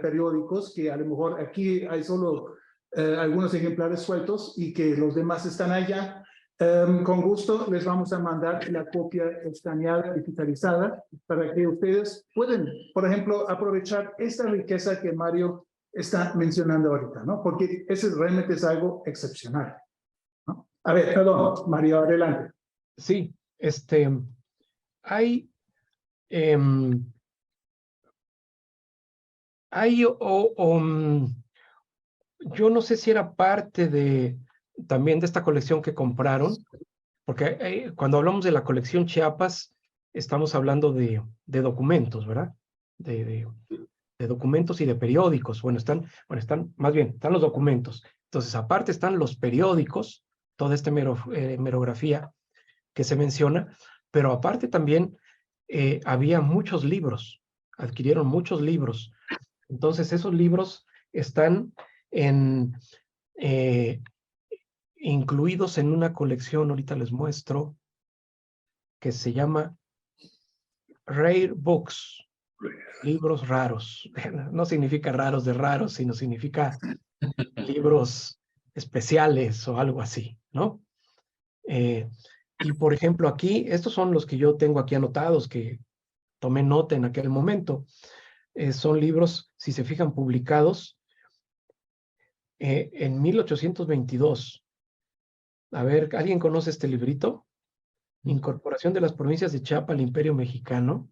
periódicos, que a lo mejor aquí hay solo algunos ejemplares sueltos y que los demás están allá, con gusto les vamos a mandar la copia escaneada, digitalizada, para que ustedes puedan, por ejemplo, aprovechar esta riqueza que Mario está mencionando ahorita, ¿no? Porque ese realmente es algo excepcional, ¿no? A ver, perdón, Mario, adelante. Sí, hay yo no sé si era parte también de esta colección que compraron, porque cuando hablamos de la colección Chiapas, estamos hablando de documentos, ¿verdad? De documentos y de periódicos. Bueno, más bien, están los documentos. Entonces, aparte están los periódicos, toda esta hemerografía que se menciona, pero aparte también había muchos libros, adquirieron muchos libros. Entonces, esos libros están incluidos en una colección, ahorita les muestro, que se llama Rare Books, libros raros. No significa raros de raros, sino significa libros especiales o algo así, ¿no? Y por ejemplo, aquí, estos son los que yo tengo aquí anotados, que tomé nota en aquel momento. Son libros, si se fijan, publicados en 1822. A ver, ¿alguien conoce este librito? Incorporación de las provincias de Chiapas al Imperio Mexicano.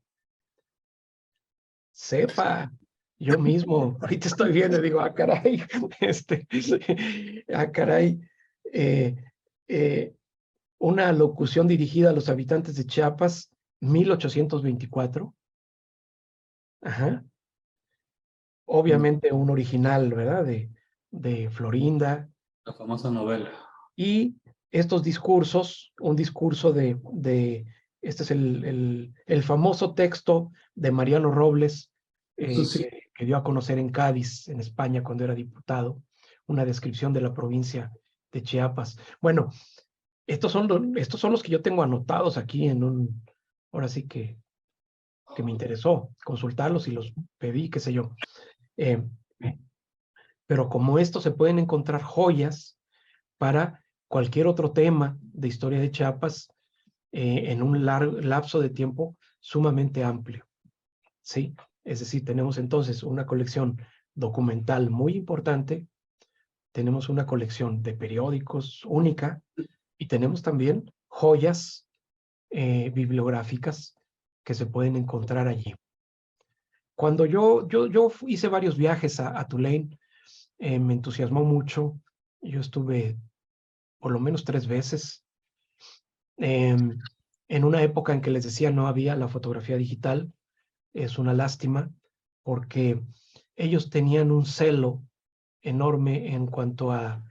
Sepa, yo mismo, ahorita estoy viendo y digo, ah, caray, caray, eh, eh, una locución dirigida a los habitantes de Chiapas, 1824. Ajá. Obviamente un original, ¿verdad? De Florinda. La famosa novela. Y estos discursos, un discurso este es el famoso texto de Mariano Robles, Sí. que dio a conocer en Cádiz, en España, cuando era diputado, una descripción de la provincia de Chiapas. Bueno, estos son los que yo tengo anotados aquí ahora sí que me interesó consultarlos y los pedí, qué sé yo. Pero como estos se pueden encontrar joyas para cualquier otro tema de historia de Chiapas en un lapso de tiempo sumamente amplio, ¿sí? Es decir, tenemos entonces una colección documental muy importante, tenemos una colección de periódicos única y tenemos también joyas bibliográficas que se pueden encontrar allí. Cuando yo hice varios viajes a Tulane, me entusiasmó mucho. Yo estuve por lo menos 3 veces. En una época en que les decía no había la fotografía digital, es una lástima, porque ellos tenían un celo enorme en cuanto a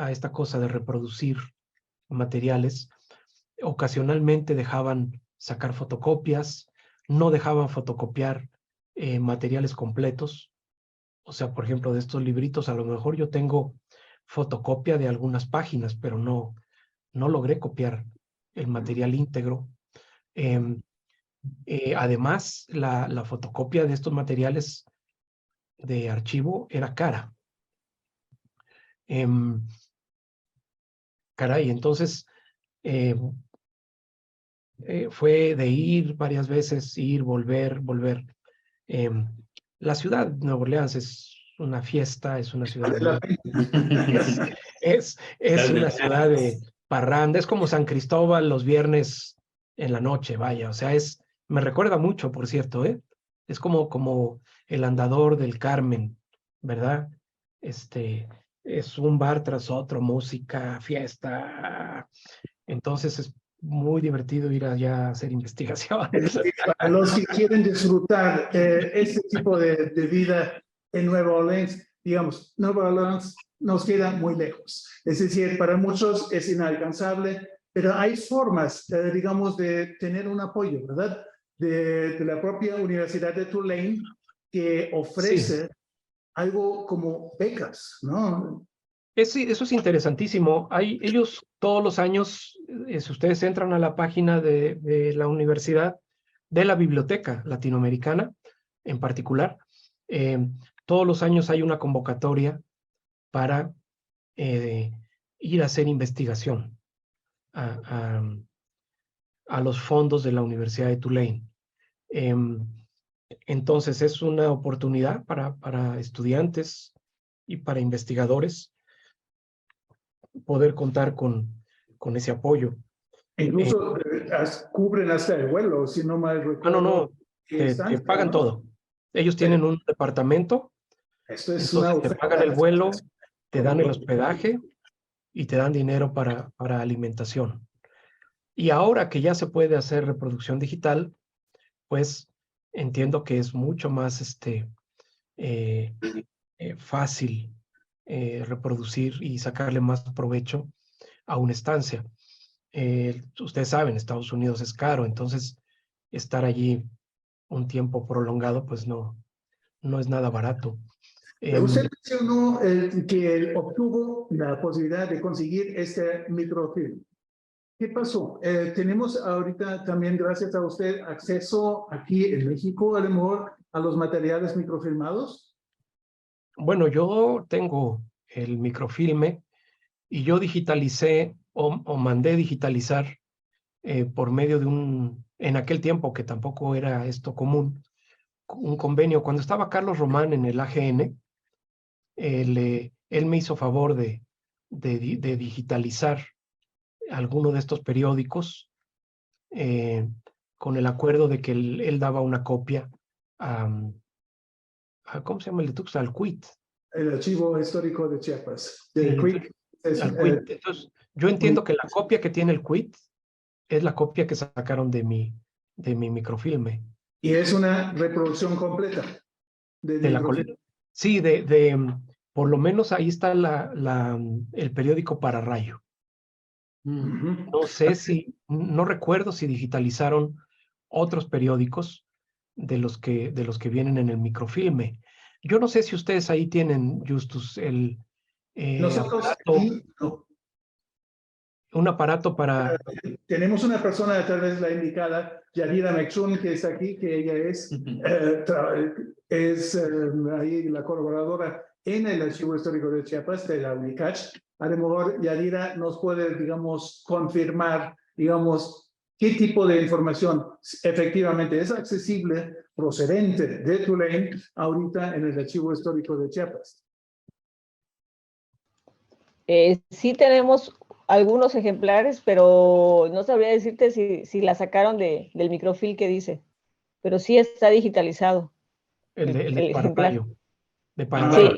esta cosa de reproducir materiales. Ocasionalmente dejaban sacar fotocopias, no dejaban fotocopiar materiales completos. O sea, por ejemplo, de estos libritos, a lo mejor yo tengo fotocopia de algunas páginas, pero no logré copiar el material íntegro. Además, la fotocopia de estos materiales de archivo era cara. Caray, entonces fue de ir varias veces, ir, volver. La ciudad de Nueva Orleans es una fiesta, es una ciudad es una ciudad de parranda, es como San Cristóbal los viernes en la noche, vaya, o sea, me recuerda mucho, por cierto, es como el Andador del Carmen, ¿verdad? Es un bar tras otro, música, fiesta, entonces es muy divertido ir allá a hacer investigaciones. Para los que quieren disfrutar este tipo de vida en Nueva Orleans, digamos, Nueva Orleans nos queda muy lejos. Es decir, para muchos es inalcanzable, pero hay formas, digamos, de tener un apoyo, ¿verdad? De la propia Universidad de Tulane, que ofrece algo como becas, ¿no? Eso es interesantísimo. Ellos todos los años, si ustedes entran a la página de la universidad, de la Biblioteca Latinoamericana en particular, todos los años hay una convocatoria para ir a hacer investigación a los fondos de la Universidad de Tulane. Entonces es una oportunidad para estudiantes y para investigadores poder contar con ese apoyo. Incluso cubren hasta el vuelo, si no mal recuerdo. No, te pagan, ¿no?, todo. Ellos tienen un departamento, esto es entonces te pagan el vuelo, te dan el hospedaje y te dan dinero para alimentación. Y ahora que ya se puede hacer reproducción digital, pues entiendo que es mucho más fácil reproducir y sacarle más provecho a una estancia. Ustedes saben, Estados Unidos es caro, entonces estar allí un tiempo prolongado, pues no es nada barato. Usted mencionó que obtuvo la posibilidad de conseguir este microfilm. ¿Qué pasó? Tenemos ahorita también, gracias a usted, acceso aquí en México, a lo mejor, a los materiales microfilmados. Bueno, yo tengo el microfilme y yo digitalicé o mandé digitalizar por medio de en aquel tiempo que tampoco era esto común, un convenio. Cuando estaba Carlos Román en el AGN, él me hizo favor de digitalizar alguno de estos periódicos con el acuerdo de que él daba una copia ¿cómo se llama el de Tuxtla? Al CUIT. El archivo histórico de Chiapas. Sí, El CUIC al CUIT. Entonces, yo entiendo que la copia que tiene el CUIT es la copia que sacaron de mi microfilme. y es una reproducción completa del De la microfilm. Sí, por lo menos ahí está el periódico Pararrayo. Ujú. No sé no recuerdo si digitalizaron otros periódicos de los que vienen en el microfilme. Yo no sé si ustedes ahí tienen, Justus, Nosotros aparato, aquí no. un aparato para... Tenemos una persona, tal vez la indicada, Yadira Mechun, que está aquí, que ella es, ahí la colaboradora en el Archivo Histórico de Chiapas, de la UNICACH. A lo mejor Yadira nos puede, digamos, confirmar, digamos, qué tipo de información efectivamente es accesible, procedente de Tulane, ahorita en el Archivo Histórico de Chiapas. Sí tenemos algunos ejemplares, pero no sabría decirte si la sacaron del microfilm que dice, pero sí está digitalizado El de ejemplar. Pararrayo. De Pararrayo. Sí,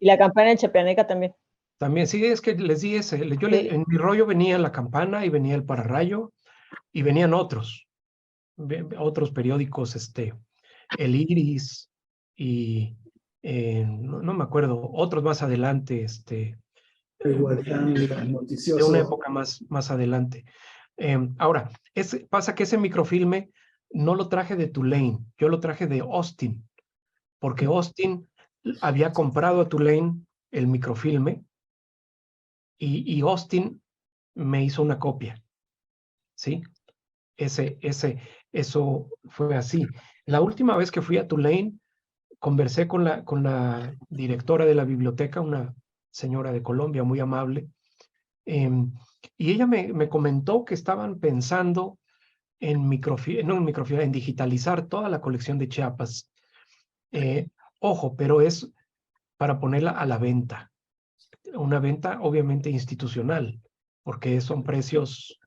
y la campana de Chapaneca también. También, sí, es que les di ese. En mi rollo venía la campana y venía el Pararrayo y venían otros periódicos, el Iris y no me acuerdo, otros más adelante, El Guardián, el de Noticioso. una época más adelante. Ahora, pasa que ese microfilme no lo traje de Tulane, yo lo traje de Austin, porque Austin había comprado a Tulane el microfilme y Austin me hizo una copia, ¿sí? Eso fue así. La última vez que fui a Tulane, conversé con la directora de la biblioteca, una señora de Colombia muy amable, y ella me comentó que estaban pensando en digitalizar toda la colección de Chiapas. Ojo, pero es para ponerla a la venta. Una venta obviamente institucional, porque son precios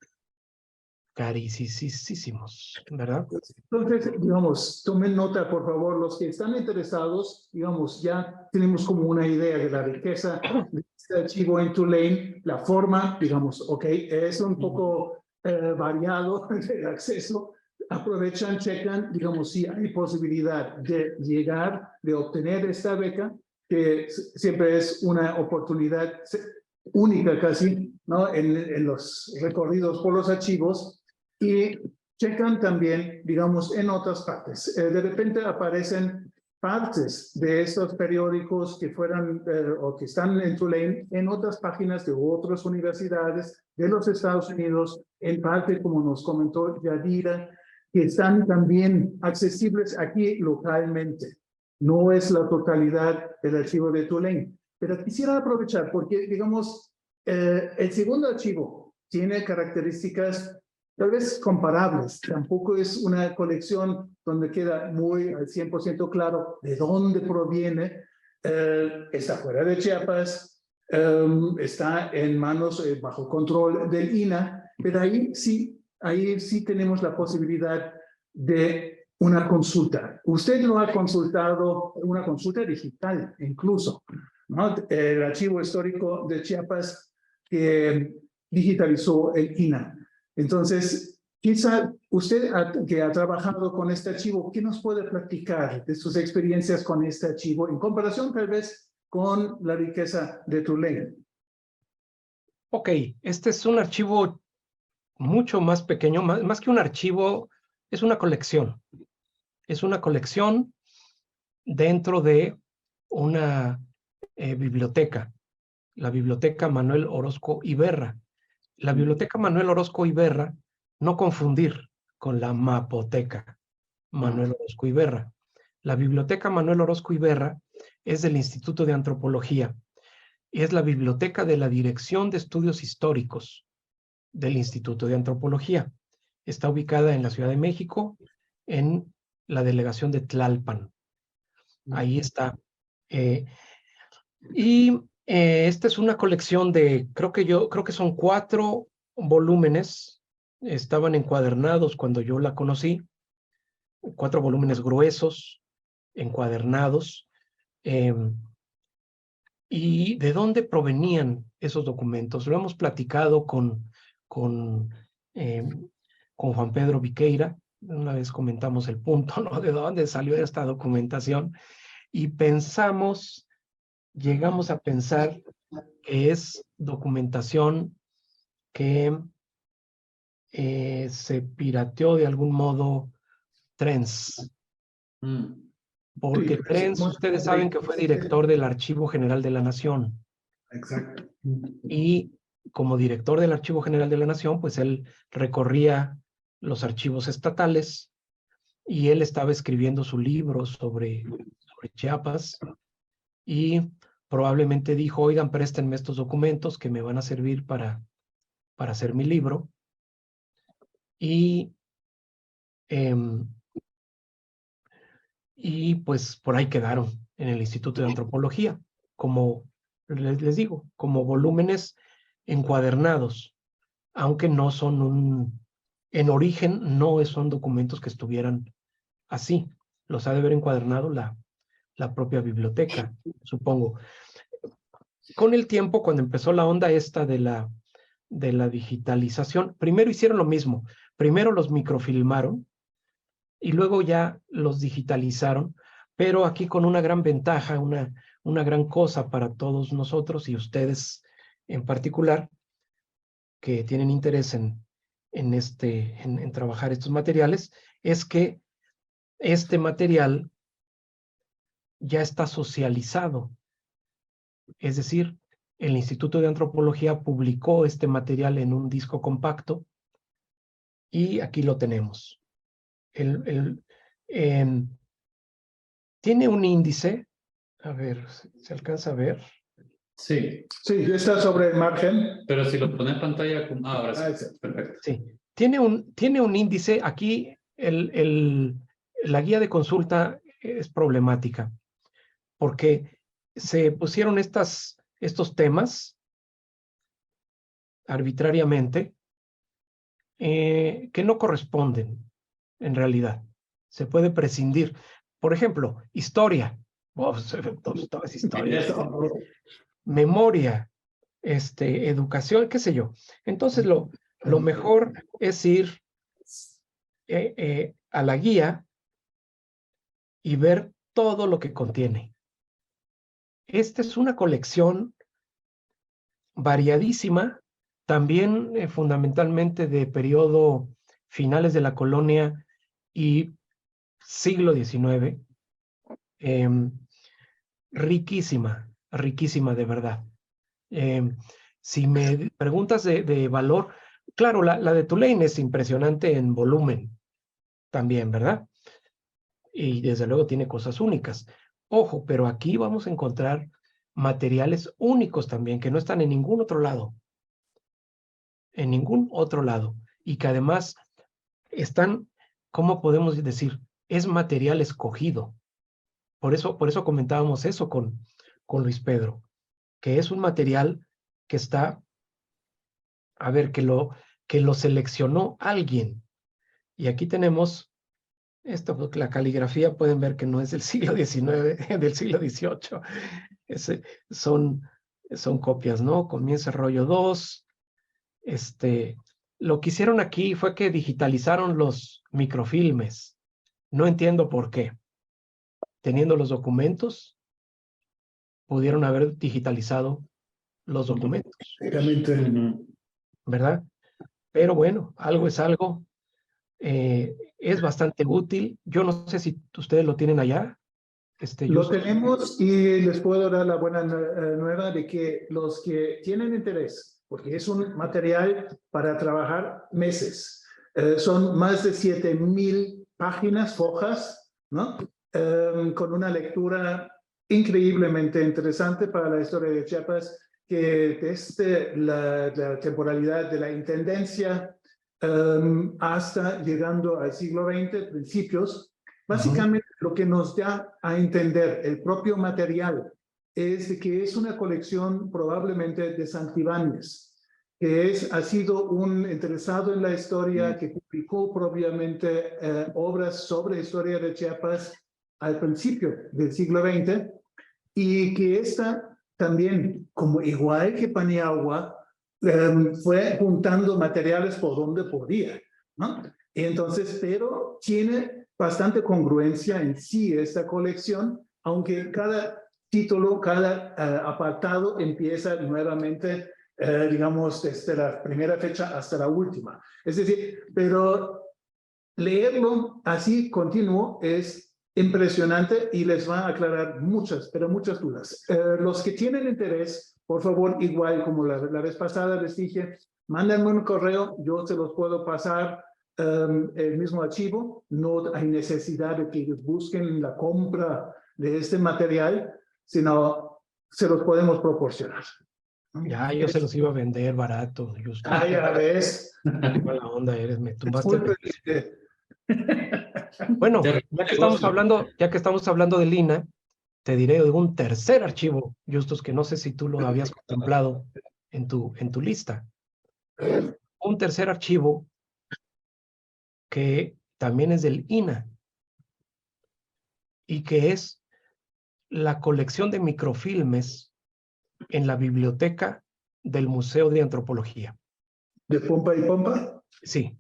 carísimos, ¿verdad? Entonces, digamos, tomen nota, por favor, los que están interesados, digamos, ya tenemos como una idea de la riqueza de este archivo en Tulane, la forma, digamos, ok, es un poco variado el acceso, aprovechan, checan, digamos, si hay posibilidad de llegar, de obtener esta beca, que siempre es una oportunidad única casi, ¿no? En los recorridos por los archivos, y checan también, digamos, en otras partes. De repente aparecen partes de estos periódicos que fueran o que están en Tulane en otras páginas de otras universidades de los Estados Unidos, en parte, como nos comentó Yadira, que están también accesibles aquí localmente. No es la totalidad del archivo de Tulane, pero quisiera aprovechar porque, digamos, el segundo archivo tiene características tal vez comparables. Tampoco es una colección donde queda muy al 100% claro de dónde proviene. Está fuera de Chiapas, está en manos bajo control del INAH, pero ahí sí tenemos la posibilidad de una consulta. Usted lo ha consultado, una consulta digital incluso, ¿no? El archivo histórico de Chiapas que digitalizó el INAH. Entonces, quizá usted que ha trabajado con este archivo, ¿qué nos puede platicar de sus experiencias con este archivo en comparación tal vez con la riqueza de Tulane? Ok, este es un archivo mucho más pequeño, más que un archivo, es una colección. Es una colección dentro de una biblioteca, la Biblioteca Manuel Orozco Iberra. La Biblioteca Manuel Orozco Iberra, no confundir con la Mapoteca Manuel Orozco Iberra. La Biblioteca Manuel Orozco Iberra es del Instituto de Antropología. Es la biblioteca de la Dirección de Estudios Históricos del Instituto de Antropología. está ubicada en la Ciudad de México, en la delegación de Tlalpan. Ahí está. Esta es una colección de, creo que son 4 volúmenes. Estaban encuadernados cuando yo la conocí. 4 volúmenes gruesos, encuadernados. ¿Y de dónde provenían esos documentos? Lo hemos platicado con Juan Pedro Viqueira. Una vez comentamos el punto, ¿no? De dónde salió esta documentación. Y llegamos a pensar que es documentación que se pirateó de algún modo Trens. Porque Sí, Trens, ustedes saben que fue director del Archivo General de la Nación. Exacto. Y como director del Archivo General de la Nación, pues él recorría los archivos estatales y él estaba escribiendo su libro sobre Chiapas y probablemente dijo, oigan, préstenme estos documentos que me van a servir para hacer mi libro. Y pues por ahí quedaron en el Instituto de Antropología, como les digo, como volúmenes encuadernados, aunque no son en origen no son documentos que estuvieran así. Los ha de haber encuadernado la propia biblioteca, supongo. Con el tiempo, cuando empezó la onda esta de la digitalización, primero hicieron lo mismo. Primero los microfilmaron y luego ya los digitalizaron, pero aquí con una gran ventaja, una gran cosa para todos nosotros y ustedes en particular, que tienen interés en trabajar estos materiales, es que este material ya está socializado. Es decir, el Instituto de Antropología publicó este material en un disco compacto y aquí lo tenemos. Tiene un índice, a ver, ¿se alcanza a ver? Sí, Sí, está sobre el margen. pero si lo pone en pantalla, ahora sí, Exacto. perfecto. Sí, tiene un índice. Aquí la guía de consulta es problemática porque se pusieron estos temas arbitrariamente que no corresponden en realidad. Se puede prescindir. Por ejemplo, historia. Todas historias. Memoria, educación, qué sé yo. Entonces, lo mejor es ir a la guía y ver todo lo que contiene. Esta es una colección variadísima, también fundamentalmente de periodo finales de la colonia y siglo XIX. Riquísima de verdad. Si me preguntas de valor, claro, la de Tulane es impresionante en volumen también, ¿verdad? Y desde luego tiene cosas únicas. Ojo, pero aquí vamos a encontrar materiales únicos también que no están en ningún otro lado. En ningún otro lado. Y que además están, ¿cómo podemos decir? Es material escogido. Por eso comentábamos eso con Luis Pedro, que es un material que está, a ver, que lo seleccionó alguien. Y aquí tenemos la caligrafía, pueden ver que no es del siglo XIX, del siglo XVIII. Son copias, ¿no? Comienza rollo 2. Lo que hicieron aquí fue que digitalizaron los microfilmes. No entiendo por qué. Teniendo los documentos, pudieron haber digitalizado los documentos, ¿verdad? Pero bueno, algo es algo. Es bastante útil. Yo no sé si ustedes lo tienen allá. Lo tenemos y les puedo dar la buena nueva de que los que tienen interés, porque es un material para trabajar meses, son más de 7,000 páginas, hojas, ¿no? Con una lectura increíblemente interesante para la historia de Chiapas, que desde la temporalidad de la intendencia hasta llegando al siglo XX, principios. Básicamente lo que nos da a entender el propio material es de que es una colección probablemente de Santibáñez, que ha sido un interesado en la historia, que publicó propiamente obras sobre historia de Chiapas al principio del siglo XX, y que esta también, como igual que Paniagua, fue juntando materiales por donde podía, ¿no? Entonces, pero tiene bastante congruencia en sí esta colección, aunque cada título, cada apartado empieza nuevamente, digamos, desde la primera fecha hasta la última. Es decir, pero leerlo así continuo es impresionante y les va a aclarar muchas, pero muchas dudas. Los que tienen interés, por favor, igual como la vez pasada les dije, mándenme un correo, yo se los puedo pasar el mismo archivo. No hay necesidad de que busquen la compra de este material, sino se los podemos proporcionar. Ya, yo se los iba a vender barato. Ah, ya ves. Qué mala onda eres, me tumbaste. Disculpe. Bueno, ya que estamos hablando de Lina, te diré de un tercer archivo, Justus, que no sé si tú lo habías contemplado en tu lista. Un tercer archivo que también es del INA y que es la colección de microfilmes en la biblioteca del Museo de Antropología. ¿De Pompa y Pompa? Sí,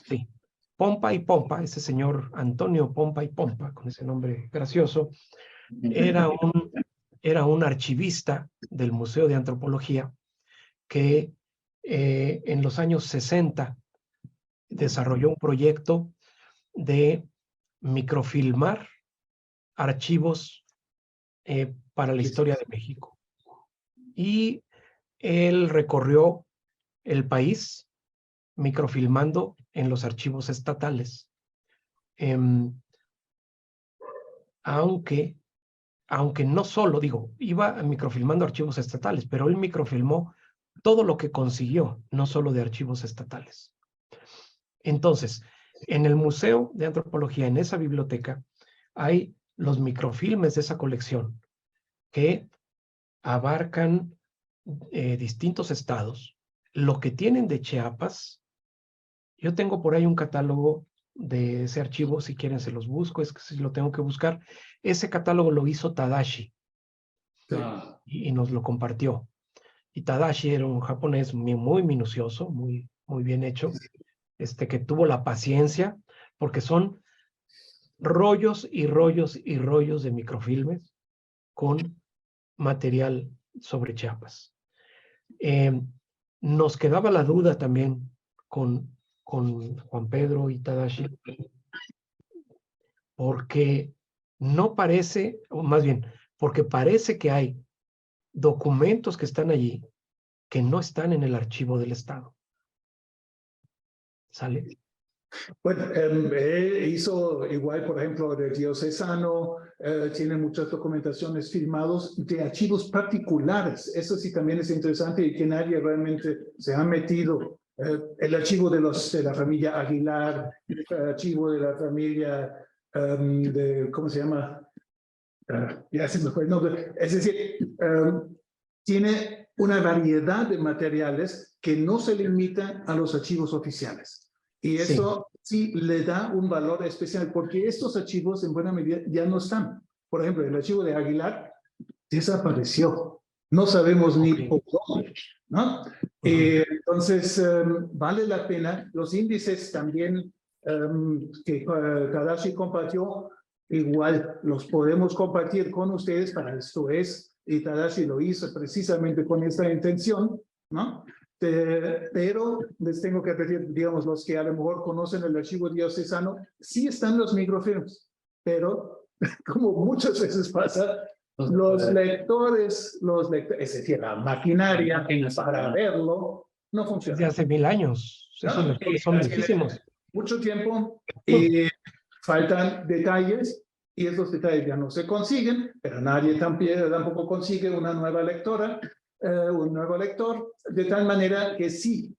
sí. Pompa y Pompa, ese señor Antonio Pompa y Pompa, con ese nombre gracioso, era un archivista del Museo de Antropología que en los años 60 desarrolló un proyecto de microfilmar archivos para la historia de México. Y él recorrió el país microfilmando en los archivos estatales. Aunque no solo, iba microfilmando archivos estatales, pero él microfilmó todo lo que consiguió, no solo de archivos estatales. Entonces, en el Museo de Antropología, en esa biblioteca, hay los microfilmes de esa colección que abarcan distintos estados. Lo que tienen de Chiapas, yo tengo por ahí un catálogo de ese archivo, si quieren se los busco, es que si lo tengo que buscar. Ese catálogo lo hizo Tadashi y nos lo compartió. Y Tadashi era un japonés muy minucioso, muy bien hecho, que tuvo la paciencia, porque son rollos y rollos y rollos de microfilmes con material sobre Chiapas. Nos quedaba la duda también con Juan Pedro y Tadashi, porque no parece, o más bien, porque parece que hay documentos que están allí que no están en el archivo del Estado. ¿Sale? Bueno, hizo igual, por ejemplo, de diocesano, tiene muchas documentaciones firmados de archivos particulares. Eso sí también es interesante y que nadie realmente se ha metido. El archivo de la familia Aguilar, el archivo de la familia ¿cómo se llama? Ya se me fue el nombre. Es decir, tiene una variedad de materiales que no se limitan a los archivos oficiales. Y eso sí le da un valor especial, porque estos archivos en buena medida ya no están. Por ejemplo, el archivo de Aguilar desapareció. No sabemos ni por dónde, ¿no? Entonces, vale la pena. Los índices también que Tadashi compartió, igual los podemos compartir con ustedes para esto y Tadashi lo hizo precisamente con esta intención, ¿no? Pero les tengo que decir, digamos, los que a lo mejor conocen el archivo diocesano, sí están los microfilms, pero como muchas veces pasa, los lectores, es decir, la maquinaria para verlo, no funciona. Desde hace 1000 años. Esos lectores son viejísimos. Mucho tiempo y faltan detalles y esos detalles ya no se consiguen, pero nadie tampoco consigue una nueva lectora, un nuevo lector, de tal manera que sí,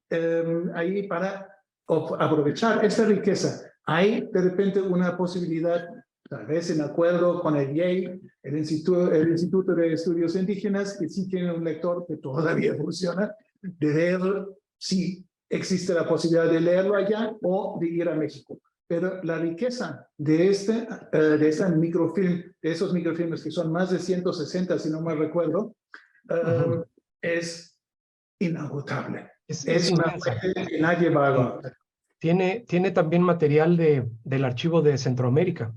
ahí para aprovechar esta riqueza. Hay de repente una posibilidad, tal vez en acuerdo con el Yale, el Instituto de Estudios Indígenas, que sí tiene un lector que todavía funciona, de ver si existe la posibilidad de leerlo allá o de ir a México. Pero la riqueza de esta microfilm, de esos microfilmes que son más de 160, si no mal recuerdo, es inagotable. Es una inmensa. fuente que nadie va a agotar. Tiene también material del archivo de Centroamérica.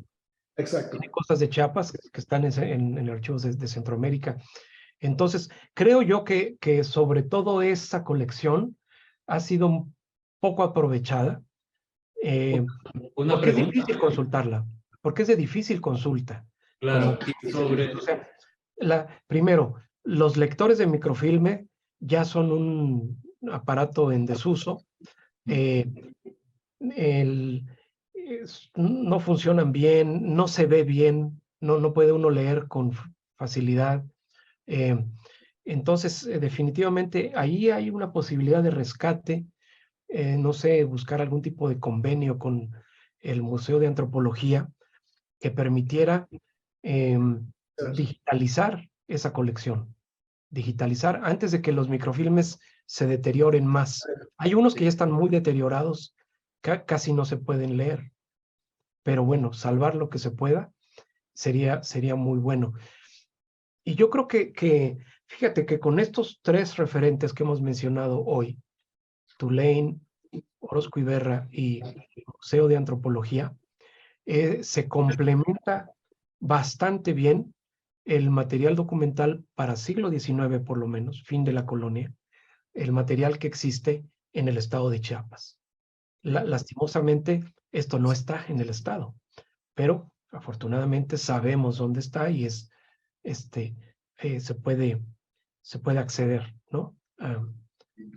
Exacto. Tiene cosas de Chiapas que están en archivos de Centroamérica. Entonces, creo yo que sobre todo esa colección ha sido un poco aprovechada. Una Porque es pregunta, difícil consultarla. Porque es de difícil consulta. claro, y sobre... O sea, primero, los lectores de microfilme ya son un aparato en desuso. No funcionan bien, no se ve bien, no puede uno leer con facilidad. Entonces, definitivamente ahí hay una posibilidad de rescate. No sé, buscar algún tipo de convenio con el Museo de Antropología que permitiera digitalizar esa colección. Digitalizar antes de que los microfilmes se deterioren más. Hay unos que ya están muy deteriorados, casi no se pueden leer. Pero bueno, salvar lo que se pueda sería muy bueno. Y yo creo que fíjate que con estos tres referentes que hemos mencionado hoy, Tulane, Orozco Iberra y el Museo de Antropología, se complementa bastante bien el material documental para siglo XIX, por lo menos, fin de la colonia, el material que existe en el estado de Chiapas. Lastimosamente, esto no está en el estado, pero afortunadamente sabemos dónde está y se puede acceder, ¿no?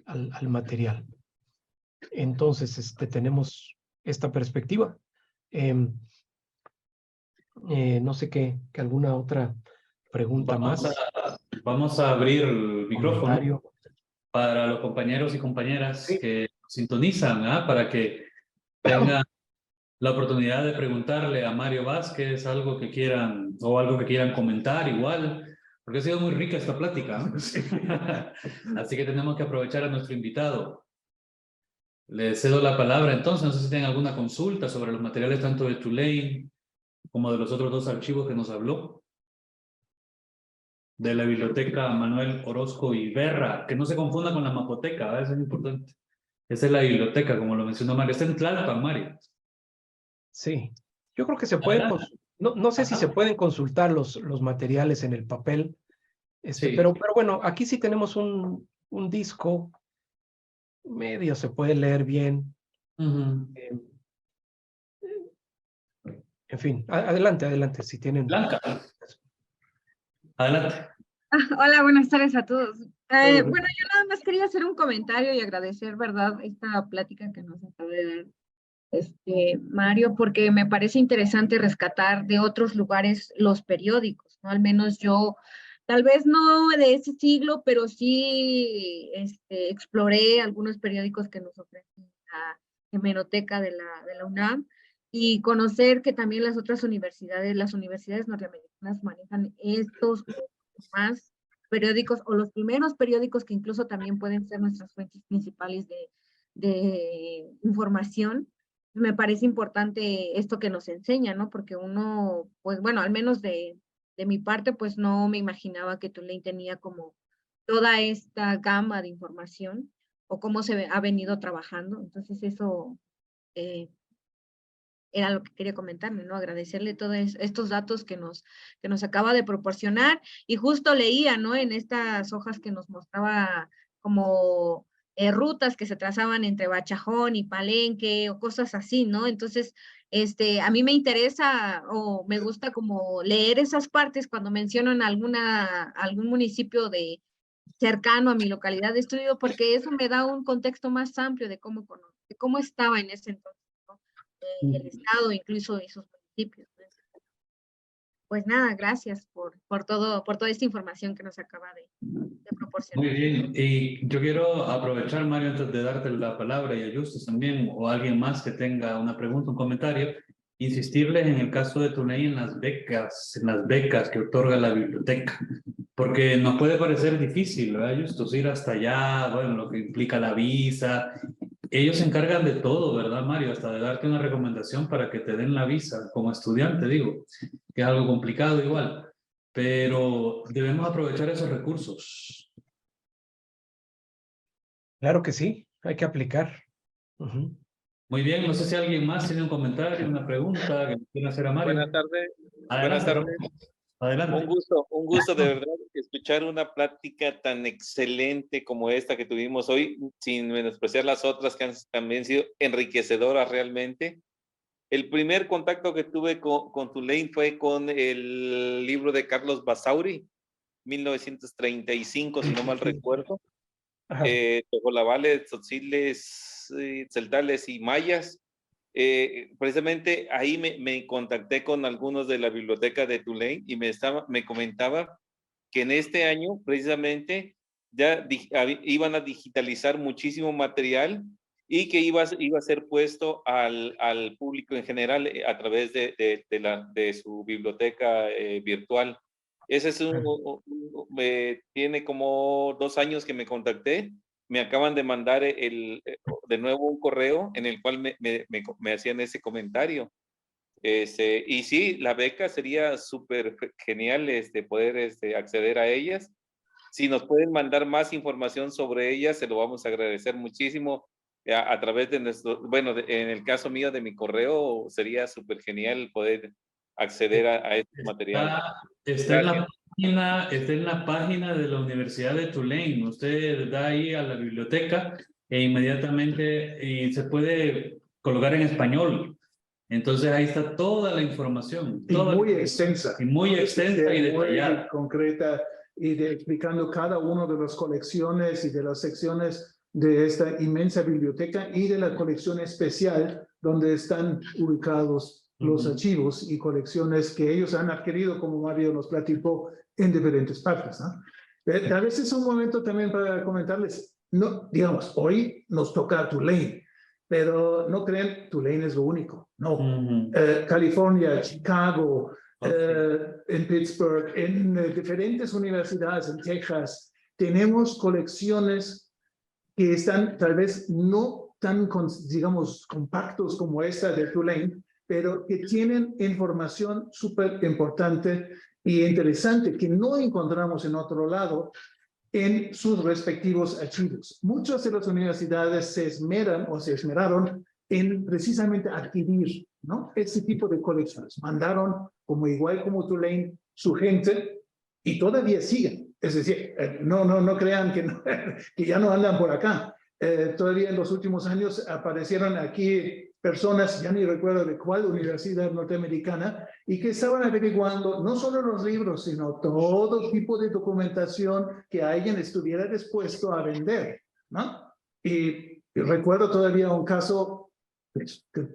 Al material. Entonces, tenemos esta perspectiva. No sé qué alguna otra pregunta más. Vamos a abrir el micrófono Comentario. para los compañeros y compañeras Sí. que sintonizan, para que tengan la oportunidad de preguntarle a Mario Vázquez algo que quieran o algo que quieran comentar igual, porque ha sido muy rica esta plática, ¿no? Así que tenemos que aprovechar a nuestro invitado. Le cedo la palabra entonces, no sé si tienen alguna consulta sobre los materiales tanto de Tulane como de los otros dos archivos que nos habló. De la biblioteca Manuel Orozco Iberra, que no se confunda con la Mapoteca, eso es importante. Esa es la biblioteca, como lo mencionó Mario. Está en Tlalpan, Mario. Sí, yo creo que se pueden, no sé si se pueden consultar los materiales en el papel, Sí. pero bueno, aquí sí tenemos un disco, medio se puede leer bien. En fin, adelante, si tienen. Blanca, adelante. Hola, buenas tardes a todos. Bueno, yo nada más quería hacer un comentario y agradecer, ¿verdad?, esta plática que nos acaba de dar Mario, porque me parece interesante rescatar de otros lugares los periódicos, ¿no? Al menos yo, tal vez no de ese siglo, pero sí exploré algunos periódicos que nos ofrece la hemeroteca de la UNAM, y conocer que también las otras universidades, las universidades norteamericanas manejan estos más periódicos, o los primeros periódicos que incluso también pueden ser nuestras fuentes principales de información. Me parece importante esto que nos enseña, ¿no? Porque uno, pues bueno, al menos de mi parte, pues no me imaginaba que Tulane tenía como toda esta gama de información o cómo se ha venido trabajando. Entonces eso era lo que quería comentarle, ¿no? Agradecerle todos estos datos que nos acaba de proporcionar. Y justo leía, ¿no?, en estas hojas que nos mostraba como rutas que se trazaban entre Bachajón y Palenque o cosas así, ¿no? Entonces, a mí me interesa o me gusta como leer esas partes cuando mencionan algún municipio cercano a mi localidad de estudio, porque eso me da un contexto más amplio de cómo estaba en ese entonces, ¿no? El estado, incluso esos municipios. pues nada, gracias por toda esta información que nos acaba de proporcionar. Muy bien, y yo quiero aprovechar, Mario, antes de darte la palabra y a Justus también, o alguien más que tenga una pregunta, un comentario, insistirles en el caso de Tulane en las becas que otorga la biblioteca, porque nos puede parecer difícil, ¿verdad, Justus? Ir hasta allá, bueno, lo que implica la visa. Ellos se encargan de todo, ¿verdad, Mario? Hasta de darte una recomendación para que te den la visa como estudiante, digo, que es algo complicado igual, pero debemos aprovechar esos recursos. Claro que sí, hay que aplicar. Ujú. Muy bien, no sé si alguien más tiene un comentario, una pregunta que quiera hacer a Mario. Buenas tardes. Buenas Adelante, tardes. adelante. Un gusto de verdad escuchar una plática tan excelente como esta que tuvimos hoy, sin menospreciar las otras que han también sido enriquecedoras realmente. El primer contacto que tuve con Tulane fue con el libro de Carlos Basauri, 1935, si no mal recuerdo. Ajá. Tojolabales, tzotziles, celtales y mayas. Precisamente ahí me contacté con algunos de la biblioteca de Tulane y me comentaba que en este año precisamente ya iban a digitalizar muchísimo material y que iba a ser puesto al público en general a través de su biblioteca virtual. Ese es tiene como 2 años que me contacté. Me acaban de mandar de nuevo un correo en el cual me hacían ese comentario. Y sí, la beca sería súper genial poder acceder a ellas. Si nos pueden mandar más información sobre ellas, se lo vamos a agradecer muchísimo a través de nuestro, bueno, en el caso mío de mi correo, sería súper genial poder acceder a este material. Está en la página de la Universidad de Tulane. Usted da ahí a la biblioteca e inmediatamente se puede colocar en español. Entonces ahí está toda la información. Y muy extensa. Y muy extensa y detallada. Muy concreta y explicando cada una de las colecciones y de las secciones de esta inmensa biblioteca y de la colección especial donde están ubicados los archivos y colecciones que ellos han adquirido, como Mario nos platicó, en diferentes partes, ¿no? A veces es un momento también para comentarles, no, digamos, hoy nos toca Tulane, pero no crean, Tulane es lo único, no. California, Chicago, en Pittsburgh, en diferentes universidades, en Texas, tenemos colecciones que están tal vez no tan, digamos, compactos como esta de Tulane, pero que tienen información súper importante y interesante que no encontramos en otro lado en sus respectivos archivos. Muchas de las universidades se esmeraron en precisamente adquirir, ¿no?, este tipo de colecciones. Mandaron, igual como Tulane, su gente y todavía siguen. Es decir, no crean que ya no andan por acá. Todavía en los últimos años aparecieron aquí personas, ya ni recuerdo de cuál universidad norteamericana, y que estaban averiguando no solo los libros, sino todo tipo de documentación que alguien estuviera dispuesto a vender, ¿no? Y recuerdo todavía un caso que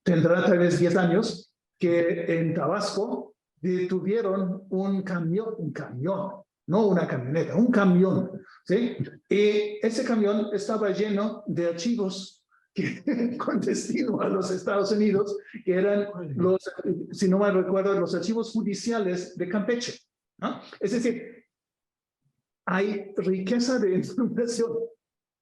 tendrá tal vez 10 años, que en Tabasco detuvieron un camión, no una camioneta, un camión, ¿sí? Y ese camión estaba lleno de archivos con destino a los Estados Unidos, que eran los, si no mal recuerdo, los archivos judiciales de Campeche, ¿no? Es decir, hay riqueza de información,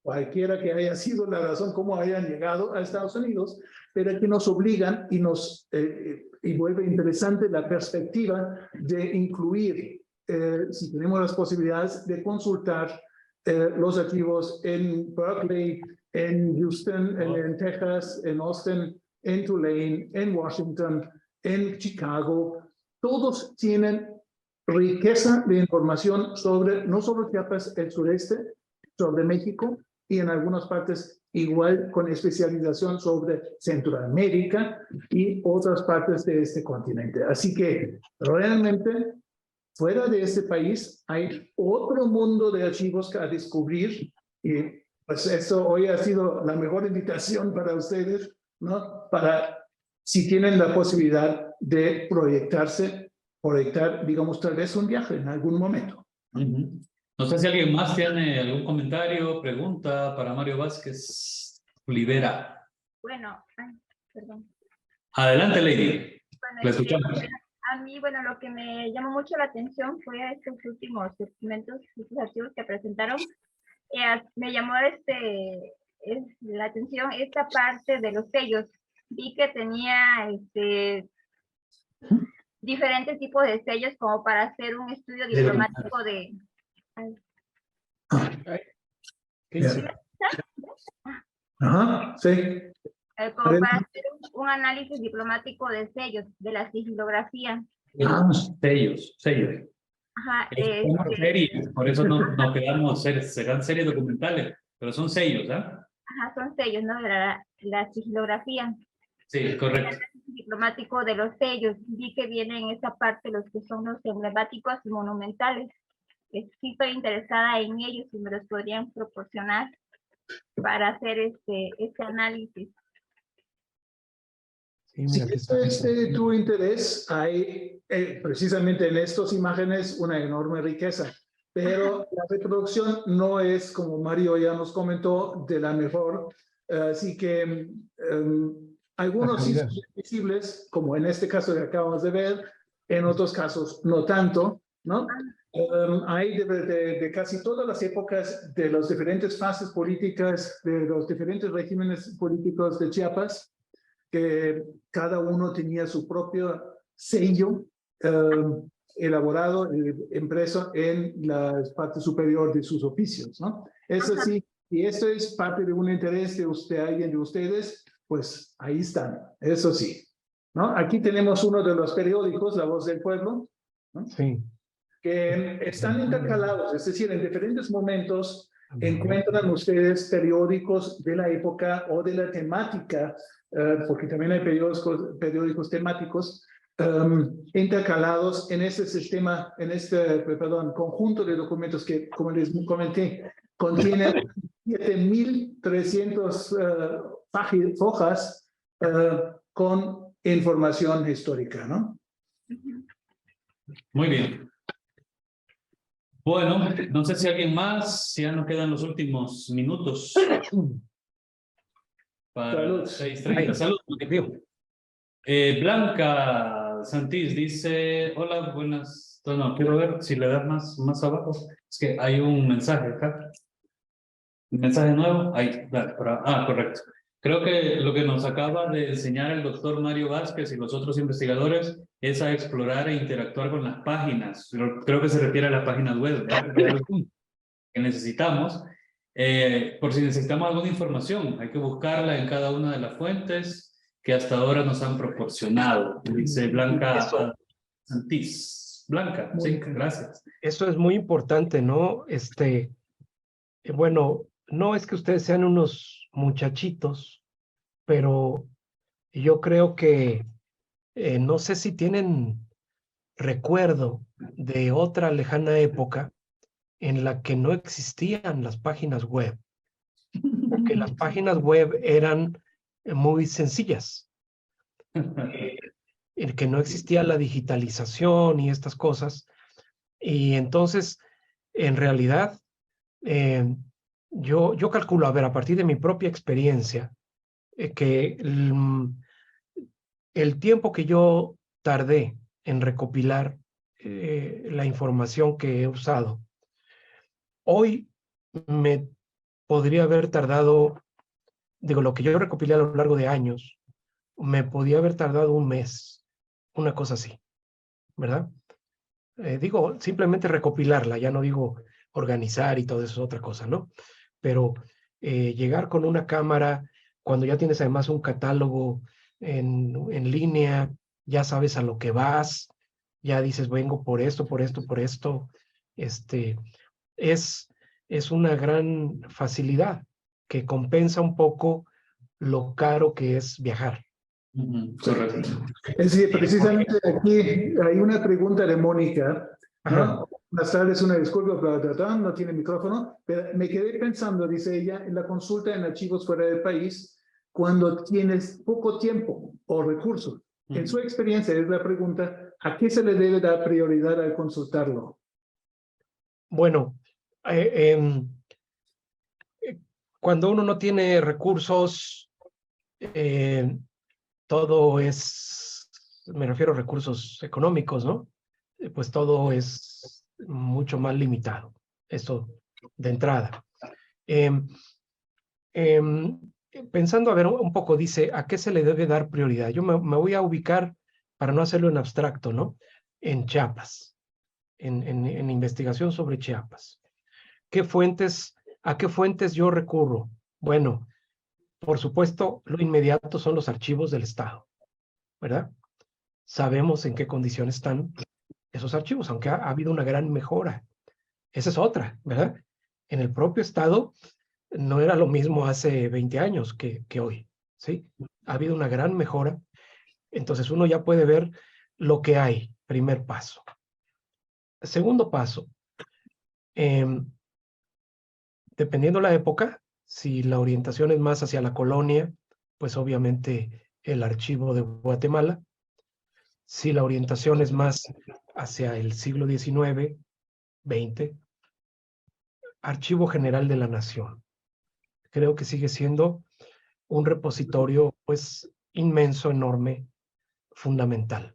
cualquiera que haya sido la razón cómo hayan llegado a Estados Unidos, pero que nos obligan y vuelve interesante la perspectiva de incluir, si tenemos las posibilidades de consultar los archivos en Berkeley, en Houston, en Texas, en Austin, en Tulane, en Washington, en Chicago. Todos tienen riqueza de información sobre no solo Chiapas, el sureste, sobre México y en algunas partes igual con especialización sobre Centroamérica y otras partes de este continente. Así que realmente fuera de este país hay otro mundo de archivos a descubrir y pues eso hoy ha sido la mejor invitación para ustedes, ¿no? Para, si tienen la posibilidad de proyectarse proyectar, digamos, tal vez un viaje en algún momento. Ujú. No sé si alguien más tiene algún comentario, pregunta para Mario Vázquez Olivera. Bueno, ay, perdón. Adelante, Lady. Bueno, La escuchamos. a mí, bueno, lo que me llamó mucho la atención fue estos últimos documentos legislativos que presentaron. Me llamó la atención esta parte de los sellos. Vi que tenía diferentes tipos de sellos como para hacer un estudio diplomático de... ¿Qué dice? Ajá, sí. como para hacer un análisis diplomático de sellos, de la sigilografía. Sellos. Ajá, Son series, por eso no quedamos, serán series documentales, pero son sellos, ¿ah? Ajá, son sellos, ¿no? De la sigilografía. Sí, correcto. El diplomático de los sellos. Vi que vienen en esa parte los que son los emblemáticos y monumentales. Sí estoy interesada en ellos y me los podrían proporcionar para hacer este análisis. Sí, mira, Si aquí ese está. es tu interés, hay precisamente en estas imágenes una enorme riqueza, pero la reproducción no es, como Mario ya nos comentó, de la mejor. Así que algunos sí son visibles, como en este caso que acabamos de ver, en otros casos no tanto, ¿no? Hay de casi todas las épocas de las diferentes fases políticas, de los diferentes regímenes políticos de Chiapas, que cada uno tenía su propio sello elaborado, impreso en la parte superior de sus oficios, ¿no? Eso sí, y esto es parte de un interés de alguien de ustedes, pues ahí están, eso sí, ¿no? Aquí tenemos uno de los periódicos, La Voz del Pueblo, ¿no? Sí. Que están intercalados, es decir, en diferentes momentos encuentran ustedes periódicos de la época o de la temática, porque también hay periódicos temáticos intercalados en este sistema, en este, conjunto de documentos que, como les comenté, contienen 7.300 hojas con información histórica, ¿no? Muy bien. Bueno, no sé si alguien más, ya nos quedan los últimos minutos para Salud. 6:30. Salud. Blanca Santís dice, hola, buenas, no, quiero ver si le das más abajo, es que hay un mensaje acá. ¿Un mensaje nuevo? Ahí, dale, correcto. Creo que lo que nos acaba de enseñar el doctor Mario Vázquez y los otros investigadores es a explorar e interactuar con las páginas. Creo que se refiere a las páginas web, ¿verdad? Que necesitamos. Por si necesitamos alguna información, hay que buscarla en cada una de las fuentes que hasta ahora nos han proporcionado. Dice Blanca Santís. Blanca, sí, gracias. Eso es muy importante, ¿no? Bueno, no es que ustedes sean unos muchachitos, pero yo creo que no sé si tienen recuerdo de otra lejana época en la que no existían las páginas web, o que las páginas web eran muy sencillas, en que no existía la digitalización y estas cosas, y entonces, en realidad, yo calculo, a ver, a partir de mi propia experiencia, que el tiempo que yo tardé en recopilar la información que he usado, hoy me podría haber tardado, digo, lo que yo recopilé a lo largo de años, me podía haber tardado un mes, una cosa así, ¿verdad? Digo, simplemente recopilarla, ya no digo organizar y todo eso es otra cosa, ¿no? Pero llegar con una cámara, cuando ya tienes además un catálogo en línea, ya sabes a lo que vas, ya dices, vengo por esto, es una gran facilidad que compensa un poco lo caro que es viajar. Correcto. Es decir, precisamente aquí hay una pregunta de Mónica, ¿no? Buenas tardes, una disculpa, no tiene micrófono, pero me quedé pensando, dice ella, en la consulta en archivos fuera del país, cuando tienes poco tiempo o recursos. En su experiencia, es la pregunta, ¿A qué se le debe dar prioridad al consultarlo? Bueno, cuando uno no tiene recursos, todo es, me refiero a recursos económicos, ¿no? Pues todo es mucho más limitado. Eso de entrada. Pensando, a ver, un poco, dice, ¿a qué se le debe dar prioridad? Yo me voy a ubicar, para no hacerlo en abstracto, ¿no? En Chiapas, en investigación sobre Chiapas. ¿A qué fuentes yo recurro? Bueno, por supuesto, lo inmediato son los archivos del Estado, ¿verdad? Sabemos en qué condiciones están esos archivos, aunque ha habido una gran mejora. Esa es otra, ¿verdad? En el propio Estado no era lo mismo hace 20 años que hoy, ¿sí? Ha habido una gran mejora. Entonces uno ya puede ver lo que hay, primer paso. Segundo paso, dependiendo la época, si la orientación es más hacia la colonia, pues obviamente el archivo de Guatemala. Si la orientación es más hacia el siglo XIX, XX, Archivo General de la Nación. Creo que sigue siendo un repositorio, pues, inmenso, enorme, fundamental.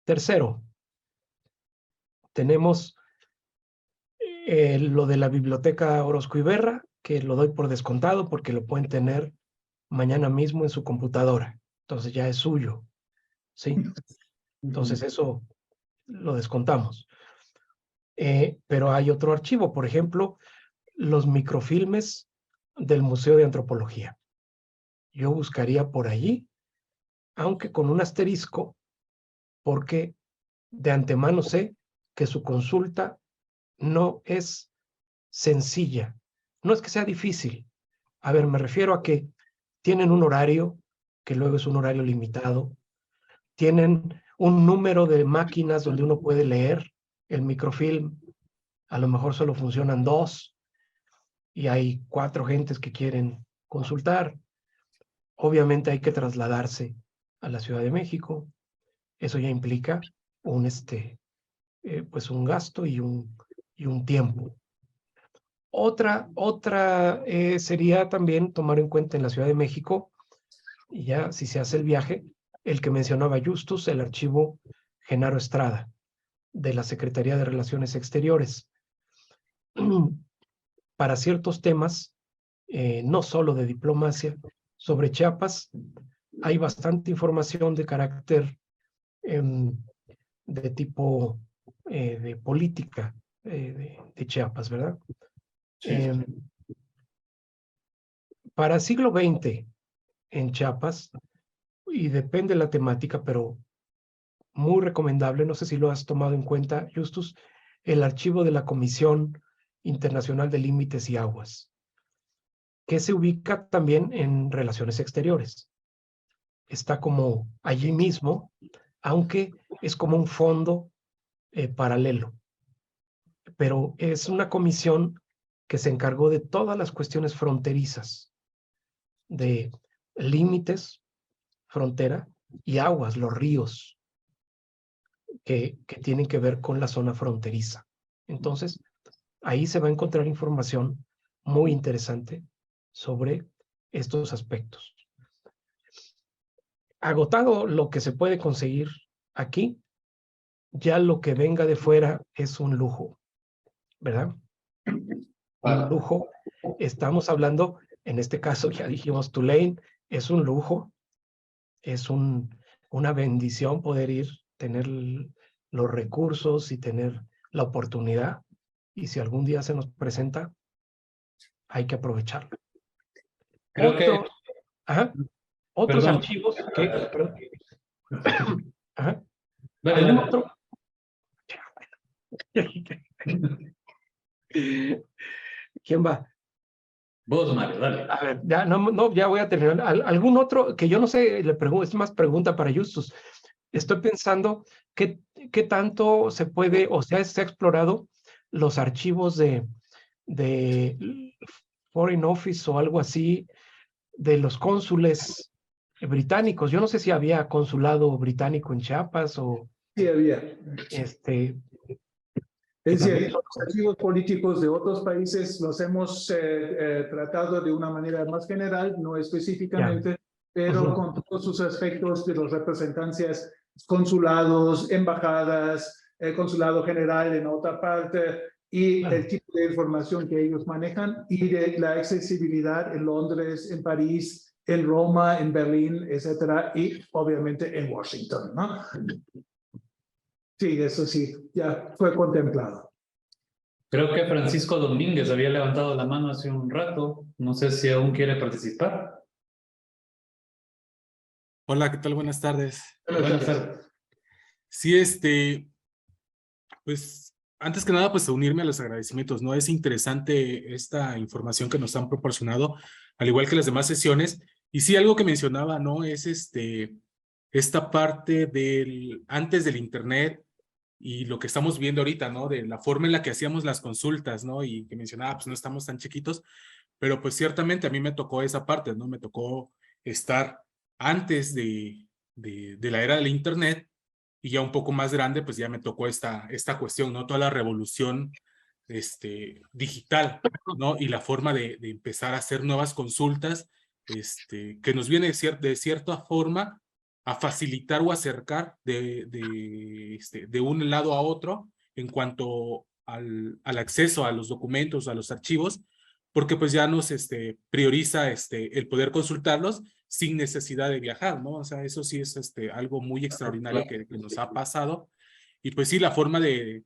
Tercero, tenemos lo de la Biblioteca Orozco Iberra, que lo doy por descontado porque lo pueden tener mañana mismo en su computadora. Entonces ya es suyo, ¿sí? Entonces eso lo descontamos. Pero hay otro archivo, por ejemplo, los microfilmes del Museo de Antropología. Yo buscaría por allí, aunque con un asterisco, porque de antemano sé que su consulta no es sencilla. No es que sea difícil. A ver, me refiero a que tienen un horario, que luego es un horario limitado. Tienen un número de máquinas donde uno puede leer el microfilm. A lo mejor solo funcionan 2 y hay 4 gentes que quieren consultar. Obviamente hay que trasladarse a la Ciudad de México. Eso ya implica pues un gasto y un tiempo. Otra sería también tomar en cuenta en la Ciudad de México, y ya si se hace el viaje, el que mencionaba Justus, el archivo Genaro Estrada, de la Secretaría de Relaciones Exteriores. Para ciertos temas, no solo de diplomacia, sobre Chiapas, hay bastante información de carácter de tipo de política de Chiapas, ¿verdad? Sí. Para siglo XX en Chiapas, y depende de la temática, pero muy recomendable, no sé si lo has tomado en cuenta, Justus, el archivo de la Comisión Internacional de Límites y Aguas, que se ubica también en Relaciones Exteriores. Está como allí mismo, aunque es como un fondo paralelo. Pero es una comisión que se encargó de todas las cuestiones fronterizas, de límites, frontera, y aguas, los ríos, que tienen que ver con la zona fronteriza. Entonces, ahí se va a encontrar información muy interesante sobre estos aspectos. Agotado lo que se puede conseguir aquí, ya lo que venga de fuera es un lujo, ¿verdad? Un lujo. Estamos hablando, en este caso ya dijimos Tulane, es un lujo, es una bendición poder ir, tener los recursos y tener la oportunidad. Y si algún día se nos presenta, hay que aprovecharlo. Creo que, Otros perdón. archivos que... Ajá. Dale, ¿Algún dale. otro? ¿Quién va? Vos, Mario, dale. A ver, ya, ya voy a terminar. ¿Algún otro que yo no sé, es más pregunta para Justus? Estoy pensando qué tanto se puede, o sea, se ha explorado los archivos de Foreign Office o algo así, de los cónsules británicos. Yo no sé si había consulado británico en Chiapas o Sí había. Es decir, los archivos políticos de otros países los hemos tratado de una manera más general, no específicamente, pero con todos sus aspectos de las representancias, consulados, embajadas, el consulado general en otra parte, y el tipo de información que ellos manejan, y de la accesibilidad en Londres, en París, en Roma, en Berlín, etcétera, y obviamente en Washington, ¿no? Sí, eso sí, ya fue contemplado. Creo que Francisco Domínguez había levantado la mano hace un rato. No sé si aún quiere participar. Hola, ¿qué tal? Buenas tardes. Buenas tardes. Sí, pues antes que nada, pues unirme a los agradecimientos, ¿no? Es interesante esta información que nos han proporcionado, al igual que las demás sesiones. Y sí, algo que mencionaba, ¿no? Es esta parte del antes del Internet y lo que estamos viendo ahorita, ¿no? De la forma en la que hacíamos las consultas, ¿no? Y que mencionaba, pues no estamos tan chiquitos, pero pues ciertamente a mí me tocó esa parte, ¿no? Me tocó estar antes de la era del Internet, y ya un poco más grande, pues ya me tocó esta cuestión, ¿no? Toda la revolución digital, ¿no? Y la forma de empezar a hacer nuevas consultas, que nos viene de cierta forma a facilitar o acercar de un lado a otro en cuanto al acceso a los documentos, a los archivos, porque pues ya nos prioriza el poder consultarlos sin necesidad de viajar, ¿no? O sea, eso sí es algo muy extraordinario que nos ha pasado. Y pues sí, la forma de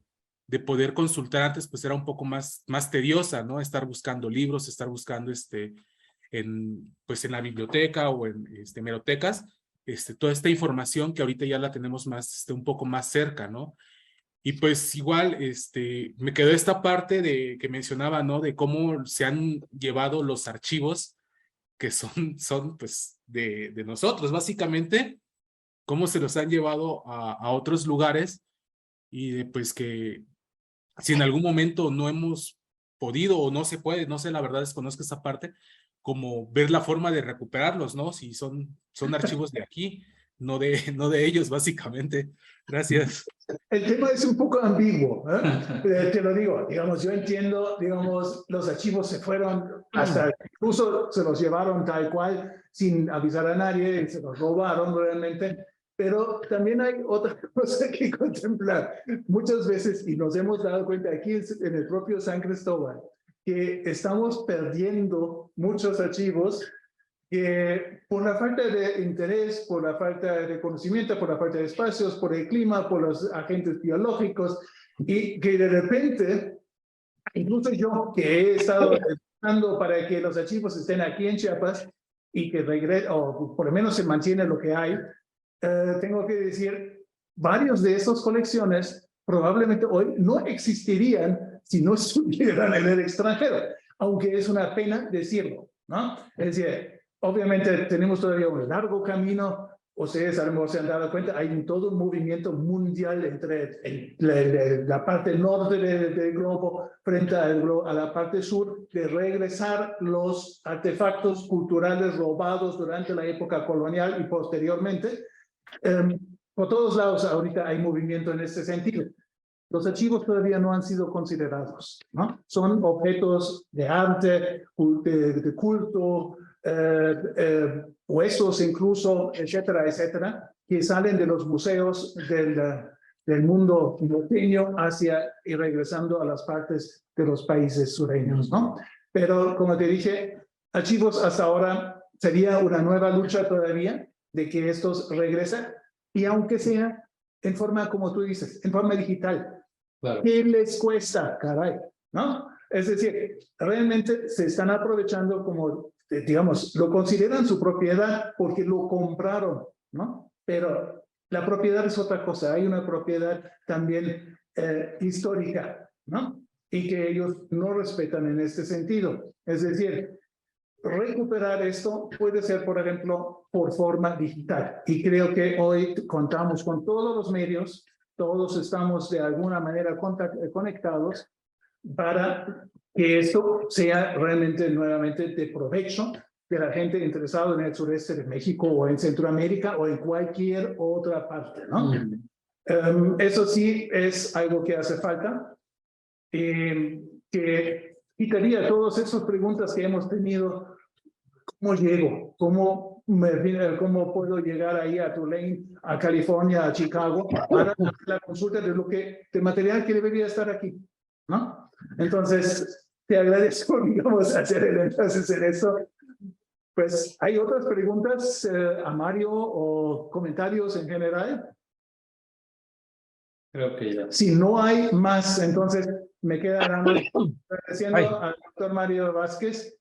poder consultar antes pues era un poco más tediosa, ¿no? Estar buscando libros, estar buscando en la biblioteca o en hemerotecas, toda esta información que ahorita ya la tenemos más, un poco más cerca, ¿no? Y pues igual, me quedó esta parte de que mencionaba, ¿no? De cómo se han llevado los archivos que son pues de nosotros, básicamente, cómo se los han llevado a otros lugares, y pues que si en algún momento no hemos podido o no se puede, no sé, la verdad desconozco esa parte, como ver la forma de recuperarlos, ¿no? Si son archivos de aquí, no de ellos, básicamente. Gracias. El tema es un poco ambiguo, ¿eh? Te lo digo, digamos, yo entiendo, digamos, los archivos se fueron hasta, incluso se los llevaron tal cual, sin avisar a nadie, y se los robaron realmente, pero también hay otra cosa que contemplar. Muchas veces, y nos hemos dado cuenta aquí en el propio San Cristóbal, que estamos perdiendo muchos archivos que por la falta de interés, por la falta de conocimiento, por la falta de espacios, por el clima, por los agentes biológicos, y que de repente, incluso yo que he estado buscando para que los archivos estén aquí en Chiapas y que regrese, o por lo menos se mantiene lo que hay, tengo que decir, varios de esas colecciones probablemente hoy no existirían si no estuvieran en el extranjero, aunque es una pena decirlo, ¿no? Es decir, obviamente tenemos todavía un largo camino. Ustedes a lo mejor se han dado cuenta, hay todo un movimiento mundial entre la parte norte del globo frente a la parte sur, de regresar los artefactos culturales robados durante la época colonial y posteriormente. Por todos lados ahorita hay movimiento en este sentido. Los archivos todavía no han sido considerados, ¿no? Son objetos de arte, de culto, huesos incluso, etcétera, etcétera, que salen de los museos del mundo norteño hacia y regresando a las partes de los países sureños, ¿no? Pero como te dije, archivos hasta ahora sería una nueva lucha todavía de que estos regresen, y aunque sea en forma, como tú dices, en forma digital. Claro. ¿Qué les cuesta, caray? ¿No? Es decir, realmente se están aprovechando como, digamos, lo consideran su propiedad porque lo compraron, ¿no? Pero la propiedad es otra cosa. Hay una propiedad también histórica, ¿no? Y que ellos no respetan en este sentido. Es decir, recuperar esto puede ser, por ejemplo, por forma digital. Y creo que hoy contamos con todos los medios, todos estamos de alguna manera conectados para que esto sea realmente nuevamente de provecho de la gente interesada en el sureste de México o en Centroamérica o en cualquier otra parte, ¿no? Eso sí es algo que hace falta, que quitaría todas esas preguntas que hemos tenido. ¿Cómo llego? ¿Cómo puedo llegar ahí a Tulane, a California, a Chicago, para la consulta de material que debería estar aquí, ¿no? Entonces, te agradezco, digamos, hacer el énfasis en eso. Pues, ¿hay otras preguntas a Mario o comentarios en general? Creo que ya. Si no hay más, entonces me queda nada más agradeciendo al doctor Mario Vázquez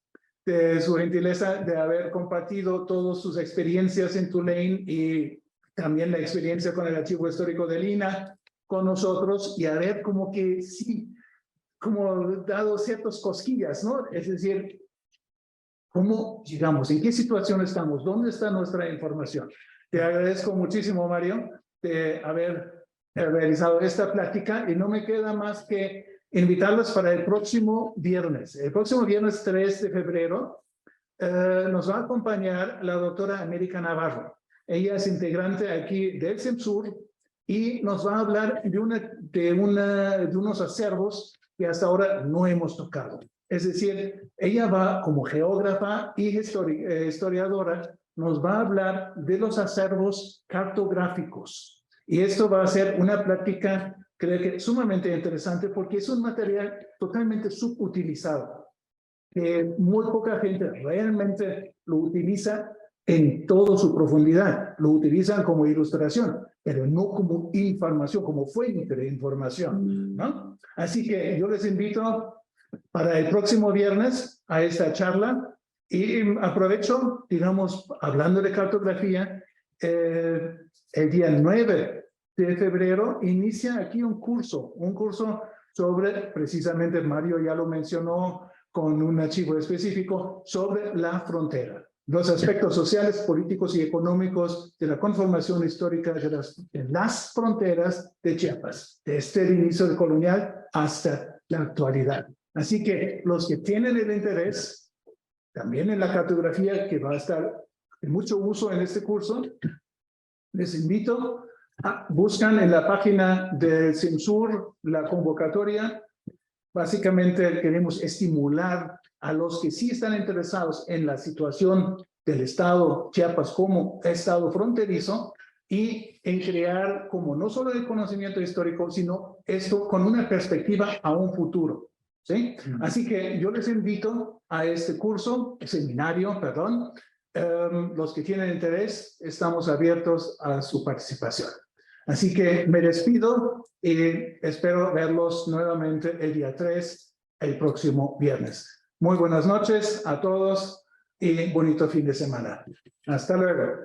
de su gentileza de haber compartido todas sus experiencias en Tulane y también la experiencia con el Archivo Histórico de Lina con nosotros y haber como que sí, como dado ciertas cosquillas, ¿no? Es decir, ¿cómo llegamos? ¿En qué situación estamos? ¿Dónde está nuestra información? Te agradezco muchísimo, Mario, de haber realizado esta plática y no me queda más que invitarlos para el próximo viernes. El próximo viernes 3 de febrero nos va a acompañar la doctora América Navarro. Ella es integrante aquí del CEMSUR y nos va a hablar de unos acervos que hasta ahora no hemos tocado. Es decir, ella va como geógrafa y historiadora, nos va a hablar de los acervos cartográficos. Y esto va a ser una plática, creo que sumamente interesante, porque es un material totalmente subutilizado, que muy poca gente realmente lo utiliza en toda su profundidad. Lo utilizan como ilustración, pero no como información, como fuente de información, ¿no? Así que yo les invito para el próximo viernes a esta charla y aprovecho, digamos, hablando de cartografía, el día 9 de febrero inicia aquí un curso sobre, precisamente Mario ya lo mencionó con un archivo específico, sobre la frontera, los aspectos sociales, políticos y económicos de la conformación histórica de las fronteras de Chiapas, desde el inicio del colonial hasta la actualidad. Así que los que tienen el interés, también en la cartografía, que va a estar de mucho uso en este curso, les invito a buscar en la página del CEMSUR la convocatoria. Básicamente queremos estimular a los que sí están interesados en la situación del estado Chiapas como estado fronterizo y en crear como no solo el conocimiento histórico, sino esto con una perspectiva a un futuro. ¿Sí? Así que yo les invito a este curso, seminario, perdón. Los que tienen interés, estamos abiertos a su participación. Así que me despido y espero verlos nuevamente el día 3, el próximo viernes. Muy buenas noches a todos y bonito fin de semana. Hasta luego.